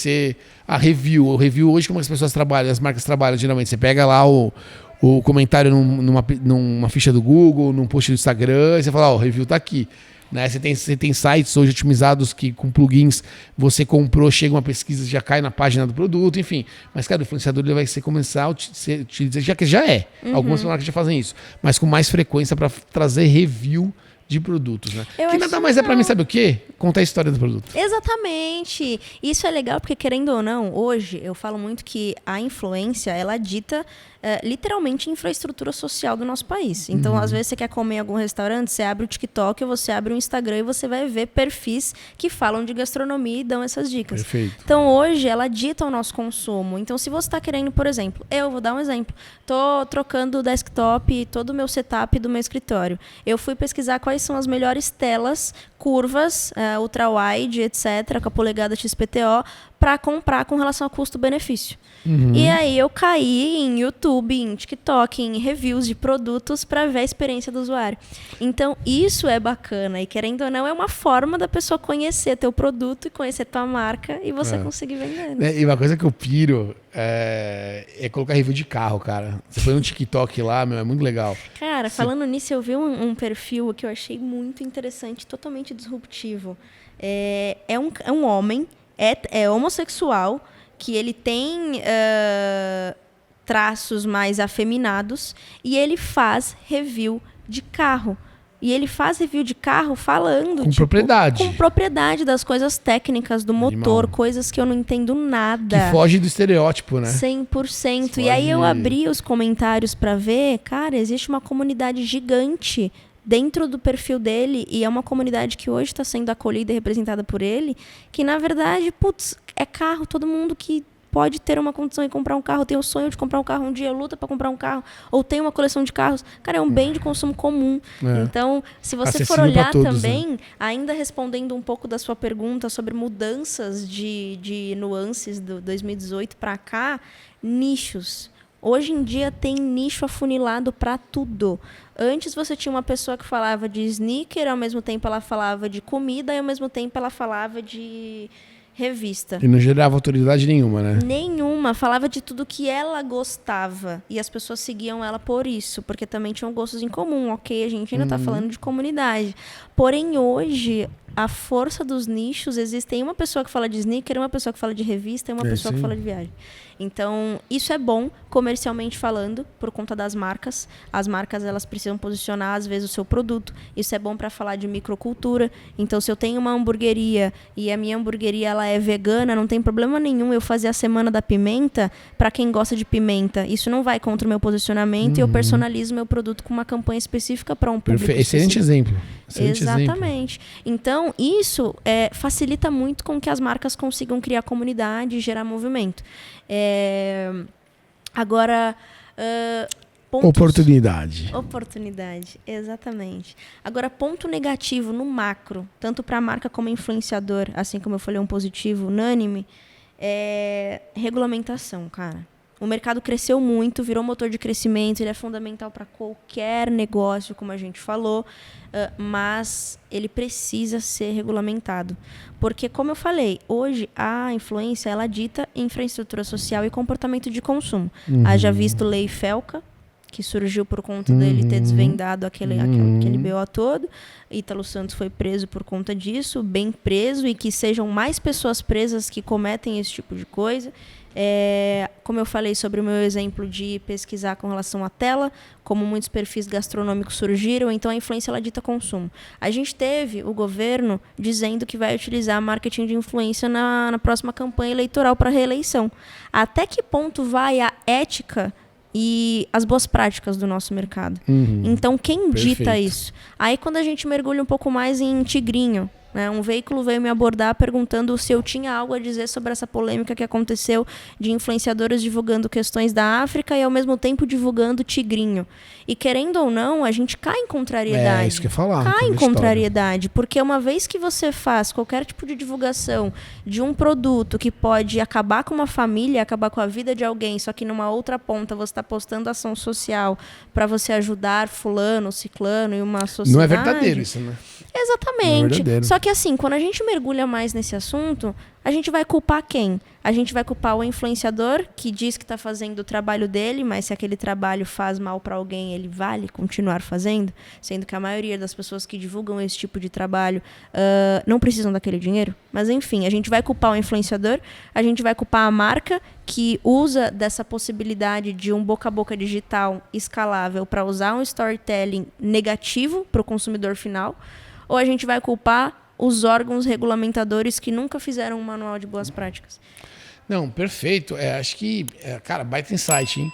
o review hoje, como as pessoas trabalham, as marcas trabalham, geralmente, você pega lá o comentário numa ficha do Google, num post do Instagram, e você fala, o review tá aqui. né? Você tem sites hoje otimizados que com plugins você comprou, chega uma pesquisa, já cai na página do produto, enfim. Mas, cara, o influenciador ele vai começar a utilizar, já que já é. Algumas marcas já fazem isso, mas com mais frequência para trazer review de produtos, né? Que nada mais é pra mim, sabe o quê? Contar a história do produto. Exatamente. Isso é legal porque, querendo ou não, hoje eu falo muito que a influência, ela dita literalmente a infraestrutura social do nosso país. Então, às vezes você quer comer em algum restaurante, você abre o TikTok, ou você abre o Instagram e você vai ver perfis que falam de gastronomia e dão essas dicas. Perfeito. Então, hoje, ela dita o nosso consumo. Então, se você está querendo, por exemplo, eu vou dar um exemplo. Tô trocando o desktop, todo o meu setup do meu escritório. Eu fui pesquisar quais são as melhores telas, curvas, ultra-wide, etc., com a polegada XPTO, para comprar com relação a custo-benefício. E aí eu caí em YouTube, em TikTok, em reviews de produtos para ver a experiência do usuário. Então, isso é bacana. E, querendo ou não, é uma forma da pessoa conhecer teu produto e conhecer tua marca e você conseguir vender. Né? E uma coisa que eu piro é colocar review de carro, cara. Você põe um TikTok lá, meu, é muito legal. Cara, falando nisso, eu vi um perfil que eu achei muito interessante, totalmente disruptivo. É um homem, é homossexual, que ele tem traços mais afeminados e ele faz review de carro. E ele faz review de carro falando... Com propriedade. Com propriedade das coisas técnicas do motor, coisas que eu não entendo nada. Que foge do estereótipo, né? 100%. E aí eu abri os comentários para ver, cara, existe uma comunidade gigante dentro do perfil dele, e é uma comunidade que hoje está sendo acolhida e representada por ele, que na verdade, putz, é carro, todo mundo que pode ter uma condição de comprar um carro, tem o sonho de comprar um carro um dia, luta para comprar um carro, ou tem uma coleção de carros, cara, é um bem de consumo comum. Então, se você for olhar todos, também, né? Ainda respondendo um pouco da sua pergunta sobre mudanças de nuances do 2018 para cá, nichos. Hoje em dia tem nicho afunilado para tudo. Antes você tinha uma pessoa que falava de sneaker, ao mesmo tempo ela falava de comida e ao mesmo tempo ela falava de revista. E não gerava autoridade nenhuma, né? Nenhuma. Falava de tudo que ela gostava. E as pessoas seguiam ela por isso, porque também tinham gostos em comum. Ok, a gente ainda está falando de comunidade. Porém, hoje, a força dos nichos, existem uma pessoa que fala de sneaker, uma pessoa que fala de revista e uma pessoa que fala de viagem. Então, isso é bom, comercialmente falando, por conta das marcas. As marcas, elas precisam posicionar, às vezes, o seu produto. Isso é bom para falar de microcultura. Então, se eu tenho uma hamburgueria e a minha hamburgueria ela é vegana, não tem problema nenhum eu fazer a Semana da Pimenta para quem gosta de pimenta. Isso não vai contra o meu posicionamento e eu personalizo meu produto com uma campanha específica para um público Excelente exemplo. Exatamente. Então, isso facilita muito com que as marcas consigam criar comunidade e gerar movimento. Agora, oportunidade, exatamente. Agora, ponto negativo no macro, tanto para a marca como influenciador, assim como eu falei, um positivo unânime, é regulamentação, cara. O mercado cresceu muito, virou motor de crescimento, ele é fundamental para qualquer negócio, como a gente falou, mas ele precisa ser regulamentado. Porque, como eu falei, hoje a influência ela dita infraestrutura social e comportamento de consumo. Haja visto Lei Felca, que surgiu por conta dele ter desvendado aquele BO todo. Ítalo Santos foi preso por conta disso, bem preso, e que sejam mais pessoas presas que cometem esse tipo de coisa. Como eu falei sobre o meu exemplo de pesquisar com relação à tela, como muitos perfis gastronômicos surgiram, então a influência ela dita consumo. A gente teve o governo dizendo que vai utilizar marketing de influência na próxima campanha eleitoral para reeleição. Até que ponto vai a ética e as boas práticas do nosso mercado? Então, quem dita isso? Aí, quando a gente mergulha um pouco mais em Tigrinho, né, um veículo veio me abordar perguntando se eu tinha algo a dizer sobre essa polêmica que aconteceu de influenciadores divulgando questões da África e, ao mesmo tempo, divulgando Tigrinho. E, querendo ou não, a gente cai em contrariedade. Isso que eu ia falar. Cai em contrariedade, porque uma vez que você faz qualquer tipo de divulgação de um produto que pode acabar com uma família, acabar com a vida de alguém, só que numa outra ponta você está postando ação social para você ajudar fulano, ciclano e uma sociedade... Não é verdadeiro isso, né? Exatamente. Só que assim, quando a gente mergulha mais nesse assunto, a gente vai culpar quem? A gente vai culpar o influenciador, que diz que está fazendo o trabalho dele, mas se aquele trabalho faz mal para alguém, ele vale continuar fazendo? Sendo que a maioria das pessoas que divulgam esse tipo de trabalho não precisam daquele dinheiro. Mas enfim, a gente vai culpar o influenciador, a gente vai culpar a marca que usa dessa possibilidade de um boca a boca digital escalável para usar um storytelling negativo para o consumidor final, ou a gente vai culpar os órgãos regulamentadores que nunca fizeram um manual de boas práticas. Não, perfeito. Acho que, cara, baita insight, hein?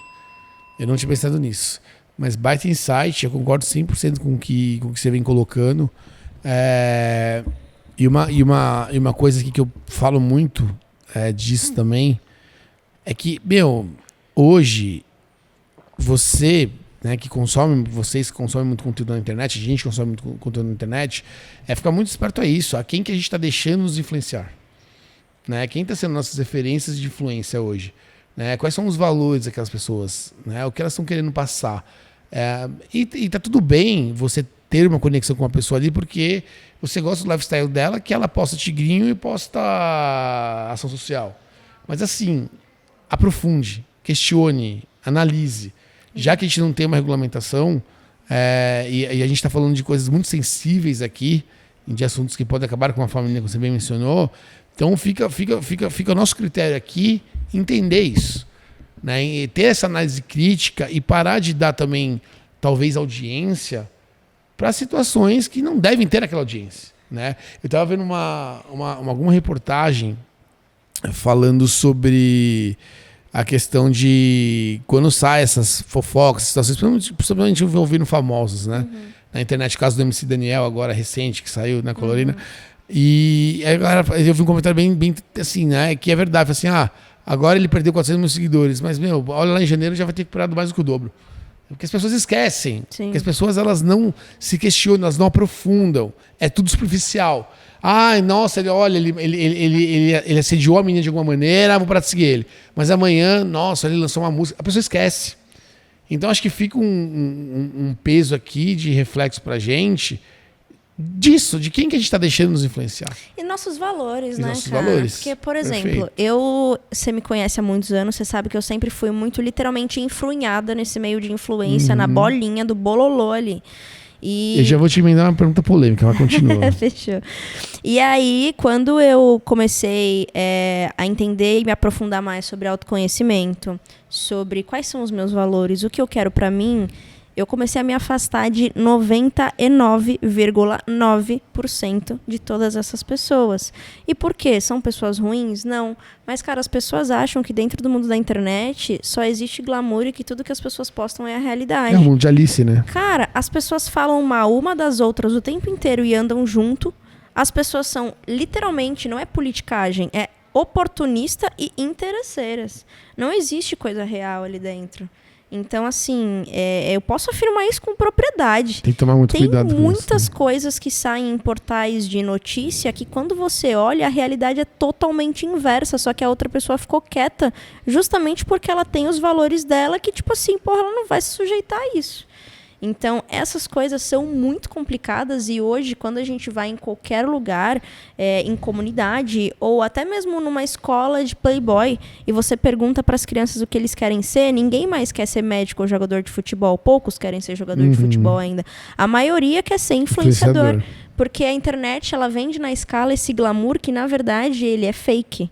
Eu não tinha pensado nisso. Mas baita insight, eu concordo 100% com o que você vem colocando. E uma coisa aqui que eu falo muito disso também é que, hoje, vocês que consomem muito conteúdo na internet, a gente consome muito conteúdo na internet, ficar muito esperto a isso, a quem que a gente está deixando nos influenciar. Né? Quem está sendo nossas referências de influência hoje? Né? Quais são os valores daquelas pessoas? Né? O que elas estão querendo passar? E tá tudo bem você ter uma conexão com uma pessoa ali porque você gosta do lifestyle dela, que ela posta tigrinho e posta ação social. Mas assim, aprofunde, questione, analise. Já que a gente não tem uma regulamentação e a gente está falando de coisas muito sensíveis aqui, de assuntos que podem acabar com a família, como você bem mencionou, então fica o nosso critério aqui entender isso, né? E ter essa análise crítica e parar de dar também, talvez, audiência para situações que não devem ter aquela audiência. Né? Eu estava vendo alguma reportagem falando sobre a questão de quando saem essas fofocas, situações, principalmente envolvendo famosos, né? Uhum. Na internet, o caso do MC Daniel, agora recente, que saiu na Colorina. Uhum. E aí, eu vi um comentário bem assim, né? Que é verdade, assim, agora ele perdeu 400 mil seguidores, mas, olha lá em janeiro já vai ter recuperado mais do que o dobro. Porque as pessoas esquecem. Sim. Porque as pessoas, elas não se questionam, elas não aprofundam. É tudo superficial. Nossa, ele assediou a menina de alguma maneira, vou parar de seguir ele. Mas amanhã, nossa, ele lançou uma música. A pessoa esquece. Então, acho que fica um peso aqui de reflexo pra gente disso, de quem que a gente está deixando nos influenciar. E nossos valores, né, nossos cara? Valores. Porque, por exemplo, você me conhece há muitos anos, você sabe que eu sempre fui muito literalmente enfrunhada nesse meio de influência, na bolinha do bololô ali. Eu já vou te emendar uma pergunta polêmica, mas continua. Fechou. E aí, quando eu comecei a entender e me aprofundar mais sobre autoconhecimento, sobre quais são os meus valores, o que eu quero pra mim, eu comecei a me afastar de 99,9% de todas essas pessoas. E por quê? São pessoas ruins? Não. Mas, cara, as pessoas acham que dentro do mundo da internet só existe glamour e que tudo que as pessoas postam é a realidade. É o mundo de Alice, né? Cara, as pessoas falam mal uma das outras o tempo inteiro e andam junto. As pessoas são, literalmente, não é politicagem, é oportunista e interesseiras. Não existe coisa real ali dentro. Então, assim, eu posso afirmar isso com propriedade. Tem que tomar muito cuidado com isso. Tem muitas coisas que saem em portais de notícia que quando você olha, a realidade é totalmente inversa, só que a outra pessoa ficou quieta justamente porque ela tem os valores dela que, tipo assim, ela não vai se sujeitar a isso. Então, essas coisas são muito complicadas e hoje, quando a gente vai em qualquer lugar, em comunidade ou até mesmo numa escola de playboy e você pergunta para as crianças o que eles querem ser, ninguém mais quer ser médico ou jogador de futebol. Poucos querem ser jogador de futebol ainda. A maioria quer ser influenciador. Porque a internet, ela vende na escala esse glamour que, na verdade, ele é fake.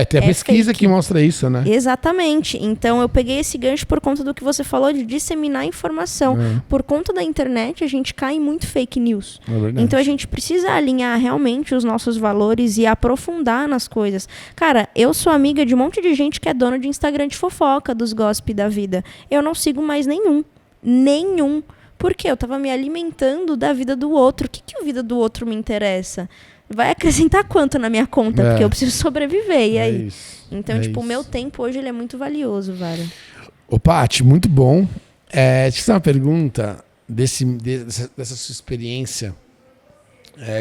Tem a pesquisa que mostra isso, né? Exatamente. Então, eu peguei esse gancho por conta do que você falou de disseminar informação. Por conta da internet, a gente cai em muito fake news. Então, a gente precisa alinhar realmente os nossos valores e aprofundar nas coisas. Cara, eu sou amiga de um monte de gente que é dona de Instagram de fofoca, dos gossip da vida. Eu não sigo mais nenhum. Porque eu tava me alimentando da vida do outro. O que a vida do outro me interessa? Vai acrescentar quanto na minha conta? Porque eu preciso sobreviver. E aí? Isso, então, o meu tempo hoje ele é muito valioso, velho. Ô, Paty, muito bom. Deixa eu fazer uma pergunta dessa sua experiência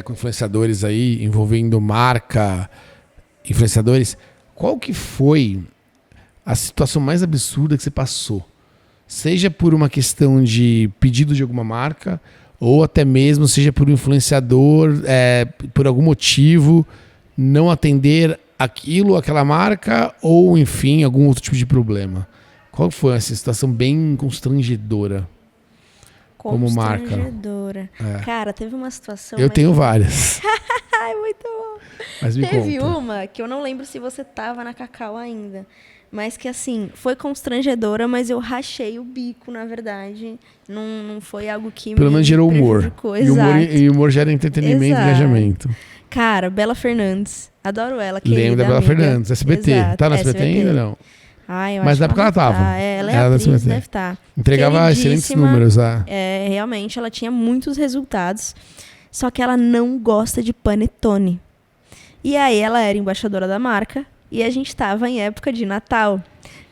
com influenciadores aí, envolvendo marca, influenciadores. Qual que foi a situação mais absurda que você passou? Seja por uma questão de pedido de alguma marca, ou até mesmo seja por um influenciador, por algum motivo, não atender aquela marca, ou enfim, algum outro tipo de problema? Qual foi essa situação bem constrangedora? Como marca. Constrangedora. Cara, teve uma situação... Eu tenho várias. Ai, muito bom. Mas me Teve conta. uma que eu não lembro se você tava na Cacau ainda. Mas que, assim, foi constrangedora, mas eu rachei o bico, na verdade. Não foi algo que Pelo menos gerou humor. E humor gera entretenimento e engajamento. Cara, Bela Fernandes. Adoro ela, Lembro da Bela amiga. Fernandes, SBT. Exato. Tá no SBT ainda ou não? Ai, eu Mas acho na época ela tava. Tá. Ela é Era atriz, da SBT. deve estar. Entregava excelentes números. Realmente, ela tinha muitos resultados. Só que ela não gosta de panetone. E aí, ela era embaixadora da marca. E a gente tava em época de Natal.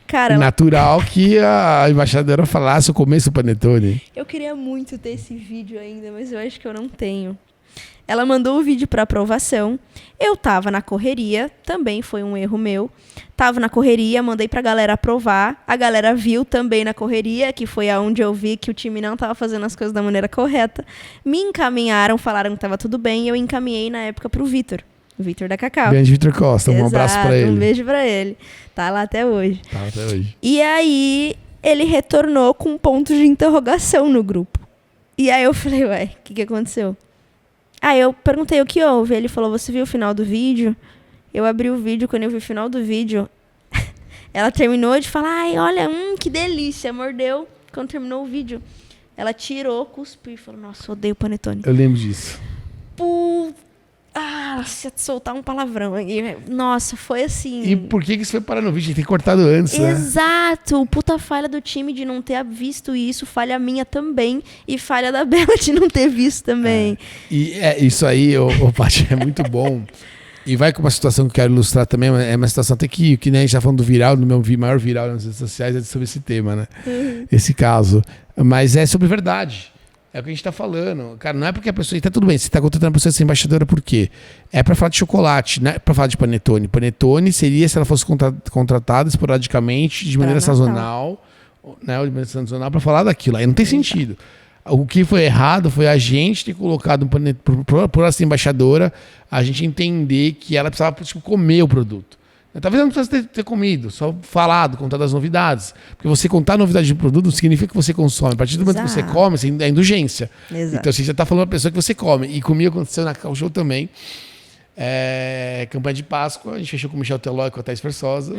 Cara, natural que a embaixadora falasse o começo do panetone. eu queria muito ter esse vídeo ainda, mas eu acho que eu não tenho. Ela mandou o vídeo para aprovação. Eu tava na correria, também foi um erro meu. Tava na correria, mandei pra galera aprovar. A galera viu também na correria, que foi aonde eu vi que o time não tava fazendo as coisas da maneira correta. Me encaminharam, falaram que tava tudo bem, e eu encaminhei na época pro Vitor. O Vitor da Cacau. Grande Vitor Costa, um abraço pra ele. Um beijo pra ele. Tá lá até hoje. Tá até hoje. E aí, ele retornou com pontos de interrogação no grupo. E aí eu falei, ué, o que aconteceu? Aí eu perguntei o que houve. Ele falou, você viu o final do vídeo? Eu abri o vídeo, quando eu vi o final do vídeo, ela terminou de falar, ai, olha, que delícia, mordeu. Quando terminou o vídeo, ela tirou, cuspiu e falou, nossa, odeio panetone. Eu lembro disso. Se soltar um palavrão. Nossa, foi assim... E por que isso foi parar no vídeo? Tem que ter cortado antes, né? Exato. Puta falha do time de não ter visto isso. Falha minha também. E falha da Bela de não ter visto também. E isso aí, Paty, é muito bom. E vai com uma situação que eu quero ilustrar também. É uma situação até que nem a gente tá falando do viral, do meu maior viral nas redes sociais, é sobre esse tema, né? Esse caso. Mas é sobre verdade. É o que a gente tá falando. Cara, não é porque a pessoa... Tá tudo bem, você tá contratando a pessoa ser embaixadora por quê? É pra falar de chocolate, não é pra falar de panetone. Panetone seria se ela fosse contratada esporadicamente, de maneira sazonal, né? De maneira sazonal, pra falar daquilo. Aí não tem sentido. O que foi errado foi a gente ter colocado um panetone, por ela ser embaixadora, a gente entender que ela precisava comer o produto. Talvez não precise ter comido, só falado, contado as novidades. Porque você contar a novidade de produto não significa que você consome. A partir do momento que você come, é indulgência. Exato. Então você já está falando para a pessoa que você come. E comigo aconteceu na Cacau Show também. Campanha de Páscoa, a gente fechou com o Michel Teló e com a Thaís Versosa.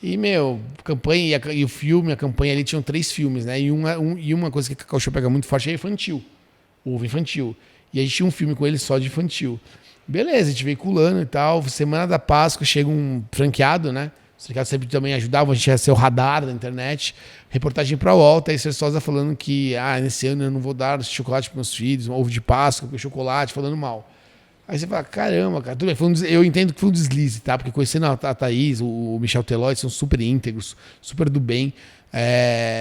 E, campanha e o filme, a campanha ali tinham 3 filmes, né? E uma coisa que a Cacau Show pega muito forte é infantil. Ovo infantil. E a gente tinha um filme com ele só de infantil. Beleza, a gente veiculando e tal. Semana da Páscoa chega um franqueado, né? Os franqueados sempre também ajudavam a gente a ser o radar da internet. Reportagem pra UOL, Thaís Versosa falando que nesse ano eu não vou dar chocolate pros meus filhos, um ovo de Páscoa, porque chocolate, falando mal. Aí você fala, caramba, cara, tudo bem, eu entendo que foi um deslize, tá? Porque conhecendo a Thaís, o Michel Teló, eles são super íntegros, super do bem.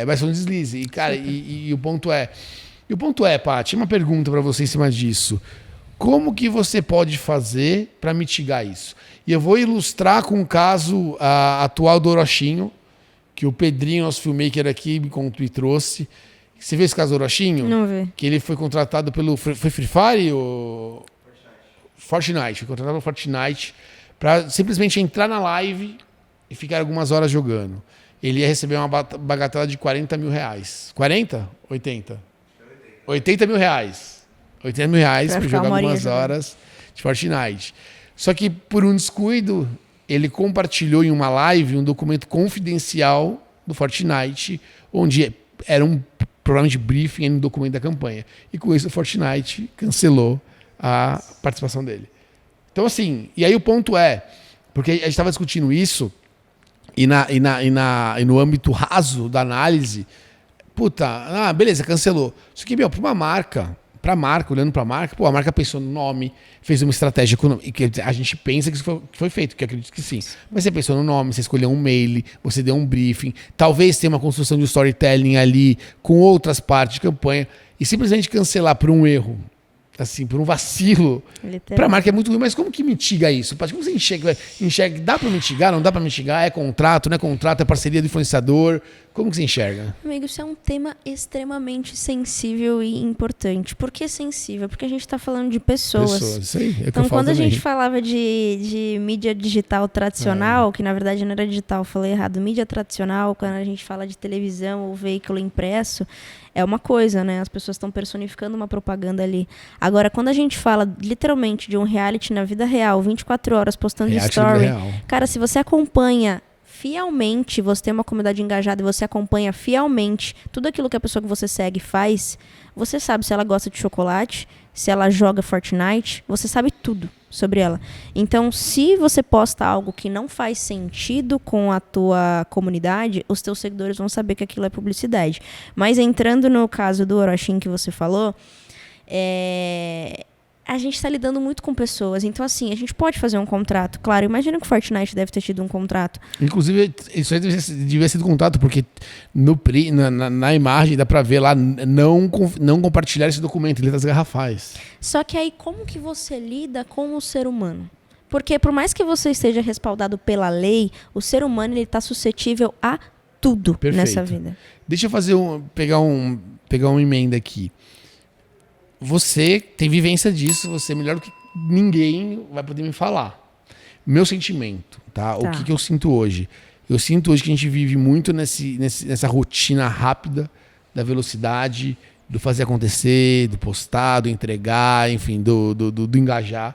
Mas foi um deslize. E, cara, e o ponto é... Paty, uma pergunta pra você em cima disso. Como que você pode fazer para mitigar isso? E eu vou ilustrar com o caso atual do Orochinho, que o Pedrinho, nosso filmmaker aqui, me trouxe. Você viu esse caso do Orochinho? Não vi. Que ele foi contratado pelo... Foi Free Fire ou... Fortnite. Foi contratado pelo Fortnite para simplesmente entrar na live e ficar algumas horas jogando. Ele ia receber uma bagatela de 40 mil reais. 40? 80? 80 mil reais. 80 mil reais para jogar algumas horas de Fortnite. Só que, por um descuido, ele compartilhou em uma live um documento confidencial do Fortnite, onde era um programa de briefing no documento da campanha. E com isso, o Fortnite cancelou a participação dele. Então, assim, e aí o ponto é, porque a gente estava discutindo isso, e no âmbito raso da análise, beleza, cancelou. Só que, para uma marca... olhando para a marca, a marca pensou no nome, fez uma estratégia econômica, que a gente pensa que isso foi feito, que eu acredito que sim. Mas você pensou no nome, você escolheu um mail, você deu um briefing, talvez tenha uma construção de storytelling ali, com outras partes de campanha, e simplesmente cancelar por um erro, assim, por um vacilo, para a marca é muito ruim. Mas como que mitiga isso? Como você enxerga? Dá para mitigar? Não dá para mitigar? É contrato, não é contrato? É parceria do influenciador? Como que você enxerga? Amigo, isso é um tema extremamente sensível e importante. Por que sensível? Porque a gente está falando de pessoas. Isso aí. É Então, quando a gente falava de mídia digital tradicional, que na verdade não era digital, falei errado, mídia tradicional, quando a gente fala de televisão ou veículo impresso, é uma coisa, né? As pessoas estão personificando uma propaganda ali. Agora, quando a gente fala literalmente de um reality na vida real, 24 horas postando story, cara, se você acompanha fielmente, você tem uma comunidade engajada e você acompanha fielmente tudo aquilo que a pessoa que você segue faz, você sabe se ela gosta de chocolate, se ela joga Fortnite, você sabe tudo sobre ela. Então, se você posta algo que não faz sentido com a tua comunidade, os teus seguidores vão saber que aquilo é publicidade. Mas entrando no caso do Orochim que você falou, a gente está lidando muito com pessoas. Então, assim, a gente pode fazer um contrato. Claro, imagina que o Fortnite deve ter tido um contrato. Inclusive, isso aí devia ser do contrato, porque na imagem dá para ver lá, não compartilhar esse documento, letras garrafais. Só que aí, como que você lida com o ser humano? Porque por mais que você esteja respaldado pela lei, o ser humano está suscetível a tudo. Perfeito. Nessa vida. Deixa eu pegar uma emenda aqui. Você tem vivência disso, você é melhor do que ninguém vai poder me falar. Meu sentimento, tá? O que eu sinto hoje? Eu sinto hoje que a gente vive muito nessa rotina rápida da velocidade, do fazer acontecer, do postar, do entregar, enfim, do engajar.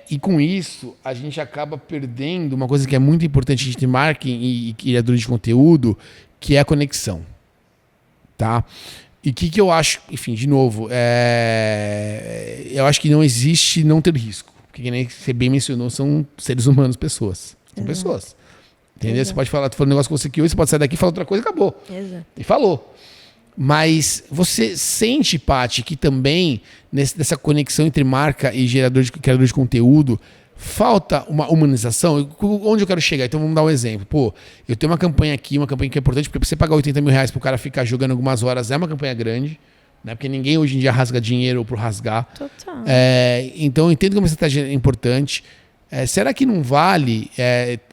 E com isso, a gente acaba perdendo uma coisa que é muito importante a gente ter marketing e criadores de conteúdo, que é a conexão. Tá? E o que eu acho, enfim, de novo, eu acho que não existe não ter risco. Porque, que nem você bem mencionou, são seres humanos, pessoas. São pessoas. Entendeu? Exato. Você pode falar um negócio com você aqui hoje, você pode sair daqui e falar outra coisa e acabou. Exato. E falou. Mas você sente, Paty, que também nessa conexão entre marca e criador de conteúdo, falta uma humanização? Onde eu quero chegar? Então vamos dar um exemplo. Pô, eu tenho uma campanha aqui, uma campanha que é importante, porque você pagar 80 mil reais pro cara ficar jogando algumas horas é uma campanha grande, né? Porque ninguém hoje em dia rasga dinheiro por rasgar. Total. Então eu entendo que uma estratégia é importante. Será que não vale?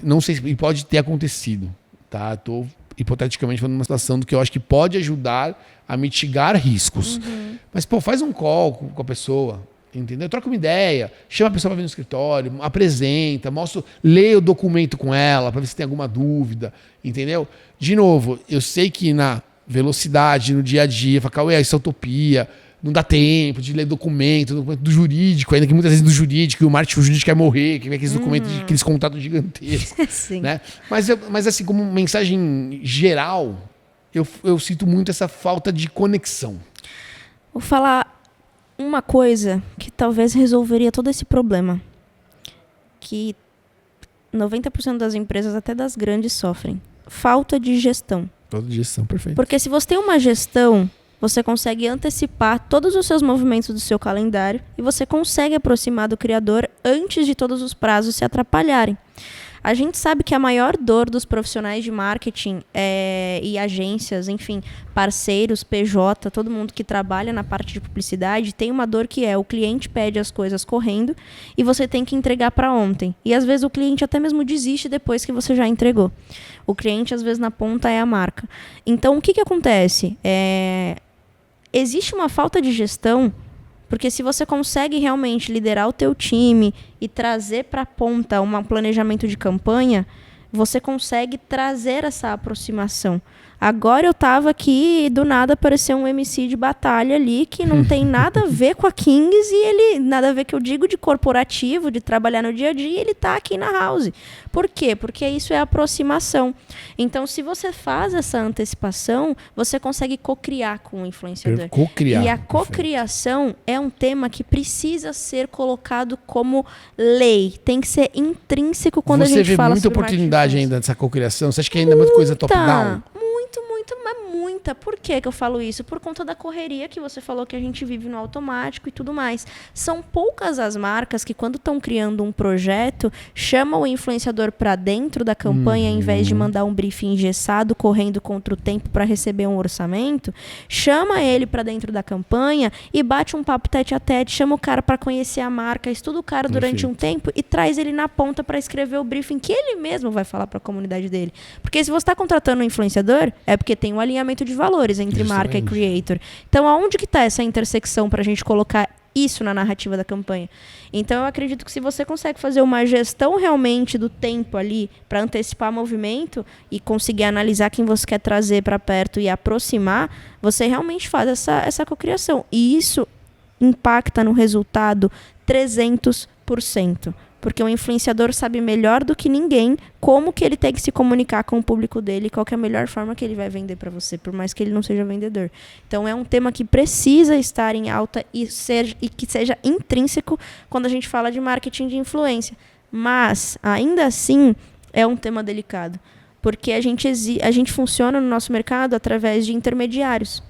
Não sei se pode ter acontecido. Tá? Estou hipoteticamente falando uma situação do que eu acho que pode ajudar a mitigar riscos. Uhum. Mas, pô, faz um call com a pessoa. Entendeu? Troca uma ideia, chama a pessoa para vir no escritório, apresenta, lê o documento com ela para ver se tem alguma dúvida, entendeu? De novo, eu sei que na velocidade, no dia a dia, fala, Cauê, isso é utopia, não dá tempo de ler documento do jurídico, ainda que muitas vezes do jurídico, e o marketing jurídico quer morrer, que vem aqueles documentos, aqueles contratos gigantescos. Sim. Né? Mas assim, como mensagem geral, eu sinto muito essa falta de conexão. Vou falar uma coisa que talvez resolveria todo esse problema, que 90% das empresas, até das grandes, sofrem. Falta de gestão. Falta de gestão, perfeito. Porque se você tem uma gestão, você consegue antecipar todos os seus movimentos do seu calendário e você consegue aproximar do criador antes de todos os prazos se atrapalharem. A gente sabe que a maior dor dos profissionais de marketing e agências, enfim, parceiros, PJ, todo mundo que trabalha na parte de publicidade, tem uma dor que é o cliente pede as coisas correndo e você tem que entregar para ontem. E às vezes o cliente até mesmo desiste depois que você já entregou. O cliente, às vezes, na ponta é a marca. Então, o que acontece? Existe uma falta de gestão. Porque se você consegue realmente liderar o teu time e trazer para a ponta um planejamento de campanha, você consegue trazer essa aproximação. Agora eu tava aqui e do nada apareceu um MC de batalha ali que não tem nada a ver com a Kings e ele, nada a ver que eu digo de corporativo, de trabalhar no dia a dia, e ele tá aqui na house. Por quê? Porque isso é aproximação. Então, se você faz essa antecipação, você consegue co-criar com o influenciador. Co-criar. E a cocriação é um tema que precisa ser colocado como lei. Tem que ser intrínseco quando a gente fala sobre Você vê muita oportunidade ainda nessa cocriação? Você acha que ainda é muita coisa top-down? muita. Por que eu falo isso? Por conta da correria que você falou que a gente vive no automático e tudo mais. São poucas as marcas que, quando estão criando um projeto, chamam o influenciador para dentro da campanha, ao invés de mandar um briefing engessado, correndo contra o tempo para receber um orçamento, chama ele para dentro da campanha e bate um papo tete a tete, chama o cara para conhecer a marca, estuda o cara durante um tempo e traz ele na ponta para escrever o briefing que ele mesmo vai falar para a comunidade dele. Porque se você está contratando um influenciador, é porque tem um alinhamento de valores entre marca e creator. Então, aonde que está essa intersecção para a gente colocar isso na narrativa da campanha? Então, eu acredito que se você consegue fazer uma gestão realmente do tempo ali para antecipar movimento e conseguir analisar quem você quer trazer para perto e aproximar, você realmente faz essa cocriação. E isso impacta no resultado 300%. Porque o influenciador sabe melhor do que ninguém como que ele tem que se comunicar com o público dele, qual que é a melhor forma que ele vai vender para você, por mais que ele não seja vendedor. Então é um tema que precisa estar em alta e que seja intrínseco quando a gente fala de marketing de influência. Mas, ainda assim, é um tema delicado. Porque a gente funciona no nosso mercado através de intermediários.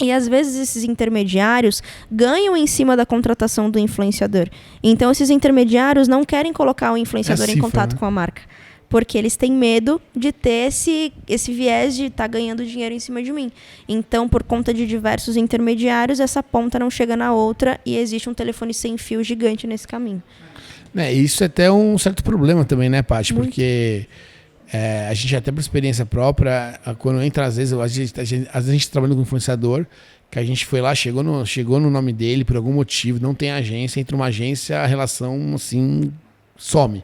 E, às vezes, esses intermediários ganham em cima da contratação do influenciador. Então, esses intermediários não querem colocar o influenciador em contato com a marca. Porque eles têm medo de ter esse viés de estar ganhando dinheiro em cima de mim. Então, por conta de diversos intermediários, essa ponta não chega na outra e existe um telefone sem fio gigante nesse caminho. Isso é até um certo problema também, né, Paty? Porque... a gente até por experiência própria, quando entra, às vezes a gente trabalha com influenciador, que a gente foi lá, chegou no nome dele por algum motivo, não tem agência, entra uma agência, a relação assim some,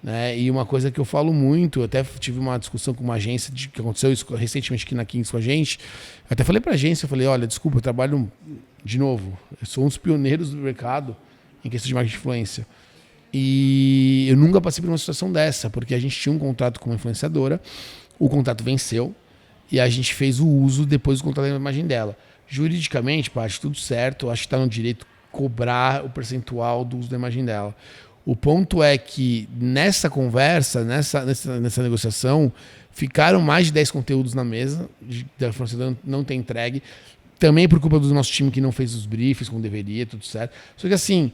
né? E uma coisa que eu falo muito, eu até tive uma discussão com uma agência que aconteceu isso recentemente aqui na Kings com a gente, eu até falei pra agência, eu falei, olha, desculpa, eu trabalho de novo, eu sou um dos pioneiros do mercado em questão de marketing de influência. E eu nunca passei por uma situação dessa, porque a gente tinha um contrato com uma influenciadora, o contrato venceu e a gente fez o uso depois do contrato da imagem dela. Juridicamente, Paty, tudo certo, acho que está no direito cobrar o percentual do uso da imagem dela. O ponto é que nessa conversa, nessa negociação, ficaram mais de 10 conteúdos na mesa, da influenciadora não ter entregue, também por culpa do nosso time que não fez os briefs como deveria, tudo certo. Só que assim,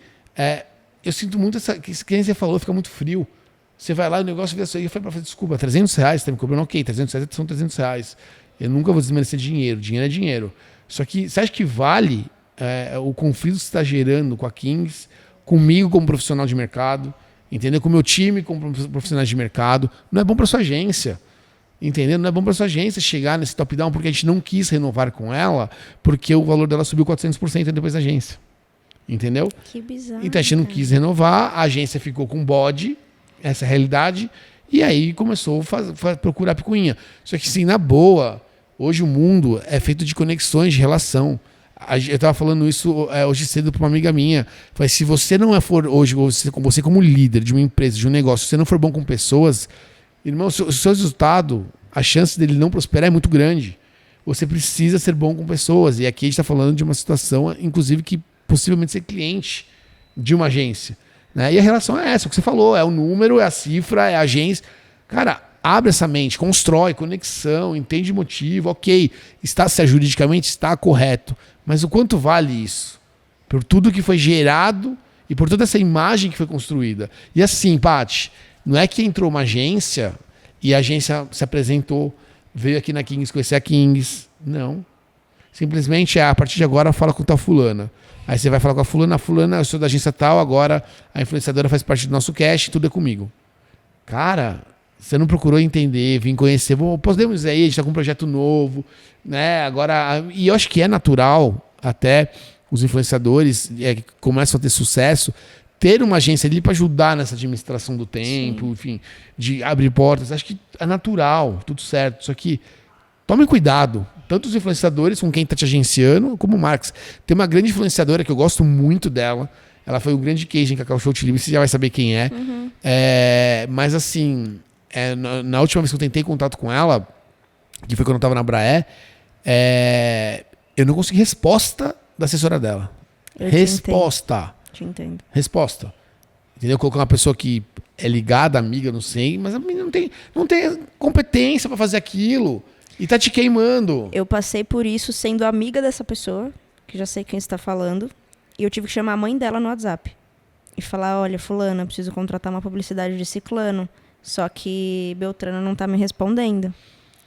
eu sinto muito que você falou, fica muito frio. Você vai lá, o negócio vê isso aí, eu falei, desculpa, R$300, você está me cobrando, ok, R$300 são R$300. Eu nunca vou desmerecer dinheiro é dinheiro. Só que você acha que vale o conflito que você está gerando com a Kings, comigo como profissional de mercado, entendeu? Com o meu time como profissionais de mercado, não é bom para sua agência. Entendeu? Não é bom para sua agência chegar nesse top-down porque a gente não quis renovar com ela, porque o valor dela subiu 400% depois da agência. Entendeu? Que bizarro. Então a gente não quis renovar, a agência ficou com bode, essa é a realidade, e aí começou a procurar picuinha. Só que sim, na boa, hoje o mundo é feito de conexões, de relação. Eu estava falando isso hoje cedo para uma amiga minha. Falei, se você não for hoje, você como líder de uma empresa, de um negócio, se você não for bom com pessoas, irmão, o seu resultado, a chance dele não prosperar é muito grande. Você precisa ser bom com pessoas. E aqui a gente está falando de uma situação, inclusive, que possivelmente ser cliente de uma agência, né? E a relação é essa, o que você falou, é o número, é a cifra, é a agência. Cara, abre essa mente, constrói conexão, entende motivo, ok, se juridicamente está correto, mas o quanto vale isso? Por tudo que foi gerado e por toda essa imagem que foi construída. E assim, Paty, não é que entrou uma agência e a agência se apresentou, veio aqui na Kings conhecer a Kings. Não. Simplesmente, a partir de agora, fala com tal fulana. Aí você vai falar com a fulana, eu sou da agência tal, agora a influenciadora faz parte do nosso cast, tudo é comigo. Cara, você não procurou entender, vir conhecer, podemos ir aí, a gente está com um projeto novo, né? Agora, e eu acho que é natural, até os influenciadores que começam a ter sucesso, ter uma agência ali para ajudar nessa administração do tempo, sim, enfim, de abrir portas, acho que é natural, tudo certo. Só que tome cuidado, tanto os influenciadores com quem está te agenciando, como o Marcos. Tem uma grande influenciadora que eu gosto muito dela. Ela foi um grande case em Cacau Show Chile, você já vai saber quem é. Uhum. Mas assim, na última vez que eu tentei contato com ela, que foi quando eu estava na Braé, eu não consegui resposta da assessora dela. Resposta. Te entendo. Resposta. Entendeu? Colocar uma pessoa que é ligada, amiga, não sei, mas a menina não tem competência para fazer aquilo. E tá te queimando. Eu passei por isso sendo amiga dessa pessoa, que já sei quem está falando, e eu tive que chamar a mãe dela no WhatsApp. E falar, olha, fulana, preciso contratar uma publicidade de ciclano, só que Beltrano não tá me respondendo.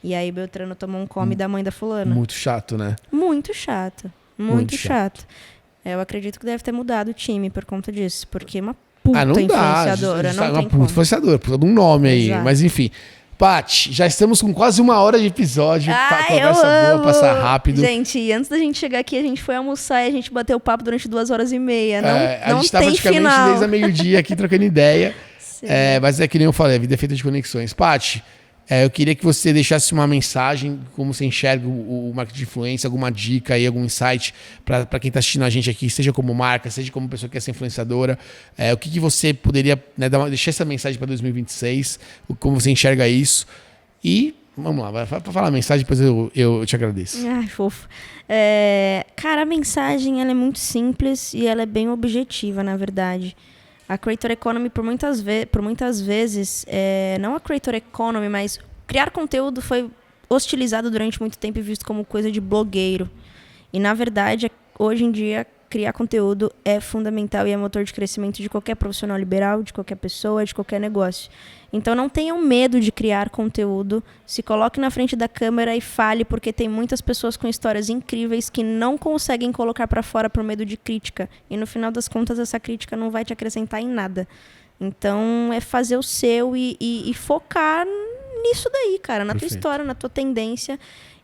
E aí Beltrano tomou um come da mãe da fulana. Muito chato, né? Muito chato. Muito chato. Eu acredito que deve ter mudado o time por conta disso, porque uma puta não influenciadora, dá. não Uma tem puta influenciadora, por todo um nome aí. Exato. Mas enfim. Paty, já estamos com quase 1 hora de episódio. Conversa boa, passar rápido. Gente, antes da gente chegar aqui, a gente foi almoçar e a gente bateu papo durante 2h30. Não, a gente tá praticamente final. desde a meio-dia aqui trocando ideia. Mas é que nem eu falei, a vida é feita de conexões. Paty, eu queria que você deixasse uma mensagem, como você enxerga o marketing de influência, alguma dica aí, algum insight para quem está assistindo a gente aqui, seja como marca, seja como pessoa que quer ser influenciadora. O que você poderia, né, deixar essa mensagem para 2026, como você enxerga isso. E vamos lá, vai falar a mensagem, depois eu te agradeço. Ai, fofo. Cara, a mensagem ela é muito simples e ela é bem objetiva, na verdade. A Creator Economy, por muitas vezes, não a Creator Economy, mas criar conteúdo foi hostilizado durante muito tempo e visto como coisa de blogueiro. E, na verdade, hoje em dia, criar conteúdo é fundamental e é motor de crescimento de qualquer profissional liberal, de qualquer pessoa, de qualquer negócio. Então, não tenham medo de criar conteúdo. Se coloque na frente da câmera e fale, porque tem muitas pessoas com histórias incríveis que não conseguem colocar para fora por medo de crítica. E, no final das contas, essa crítica não vai te acrescentar em nada. Então, é fazer o seu e focar nisso daí, cara. Na tua história, na tua tendência.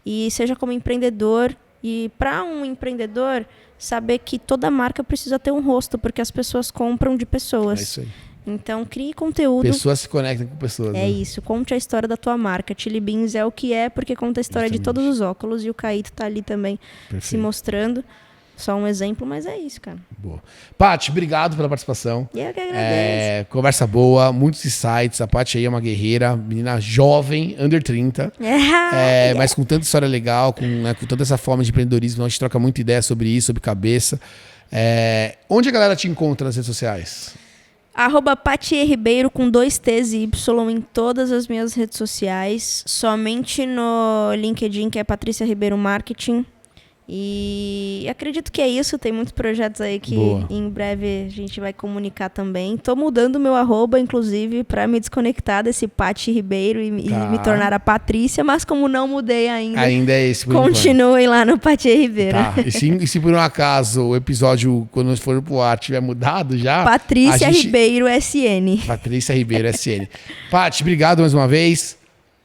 E seja como empreendedor. E para um empreendedor, saber que toda marca precisa ter um rosto, porque as pessoas compram de pessoas. É isso aí. Então, crie conteúdo. Pessoas se conectam com pessoas. É isso. Conte a história da tua marca. Chili Beans é o que é, porque conta a história de todos os óculos. E o Caíto tá ali também se mostrando. Só um exemplo, mas é isso, cara. Boa. Paty, obrigado pela participação. Eu que agradeço. Conversa boa, muitos insights. A Paty aí é uma guerreira, menina jovem, under 30. Mas com tanta história legal, com toda essa forma de empreendedorismo. A gente troca muita ideia sobre isso, sobre cabeça. Onde a galera te encontra nas redes sociais? @PatyRibeiro com 2 T's e Y em todas as minhas redes sociais. Somente no LinkedIn, que é Patrícia Ribeiro Marketing. E acredito que é isso. Tem muitos projetos aí que em breve a gente vai comunicar também. Tô mudando meu @ inclusive, para me desconectar desse Paty Ribeiro e me tornar a Patrícia, mas como não mudei ainda é esse. Continuem lá no Paty Ribeiro. Tá. E se por um acaso o episódio, quando for pro ar, tiver mudado já... Patrícia Ribeiro SN. Patrícia Ribeiro SN. Paty, obrigado mais uma vez.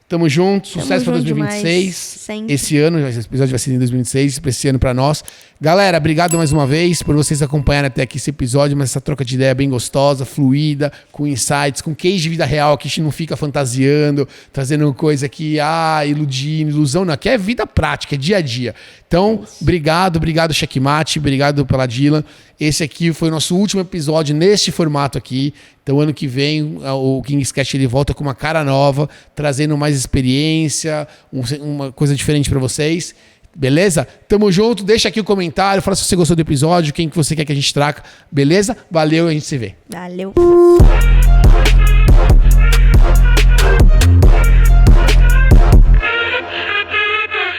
Tamo junto, sucesso para 2026. Esse ano, esse episódio vai ser em 2026, esse ano para nós. Galera, obrigado mais uma vez por vocês acompanharem até aqui esse episódio, mas essa troca de ideia bem gostosa, fluida, com insights, com case de vida real, que a gente não fica fantasiando, trazendo coisa que, iludindo, ilusão, não, aqui é vida prática, é dia a dia. Então, obrigado, Checkmate, obrigado pela Dylan. Esse aqui foi o nosso último episódio neste formato aqui. Então, ano que vem, o KingsCast ele volta com uma cara nova, trazendo mais experiência, uma coisa diferente para vocês. Beleza? Tamo junto. Deixa aqui o comentário, fala se você gostou do episódio, quem que você quer que a gente traga. Beleza? Valeu, a gente se vê. Valeu.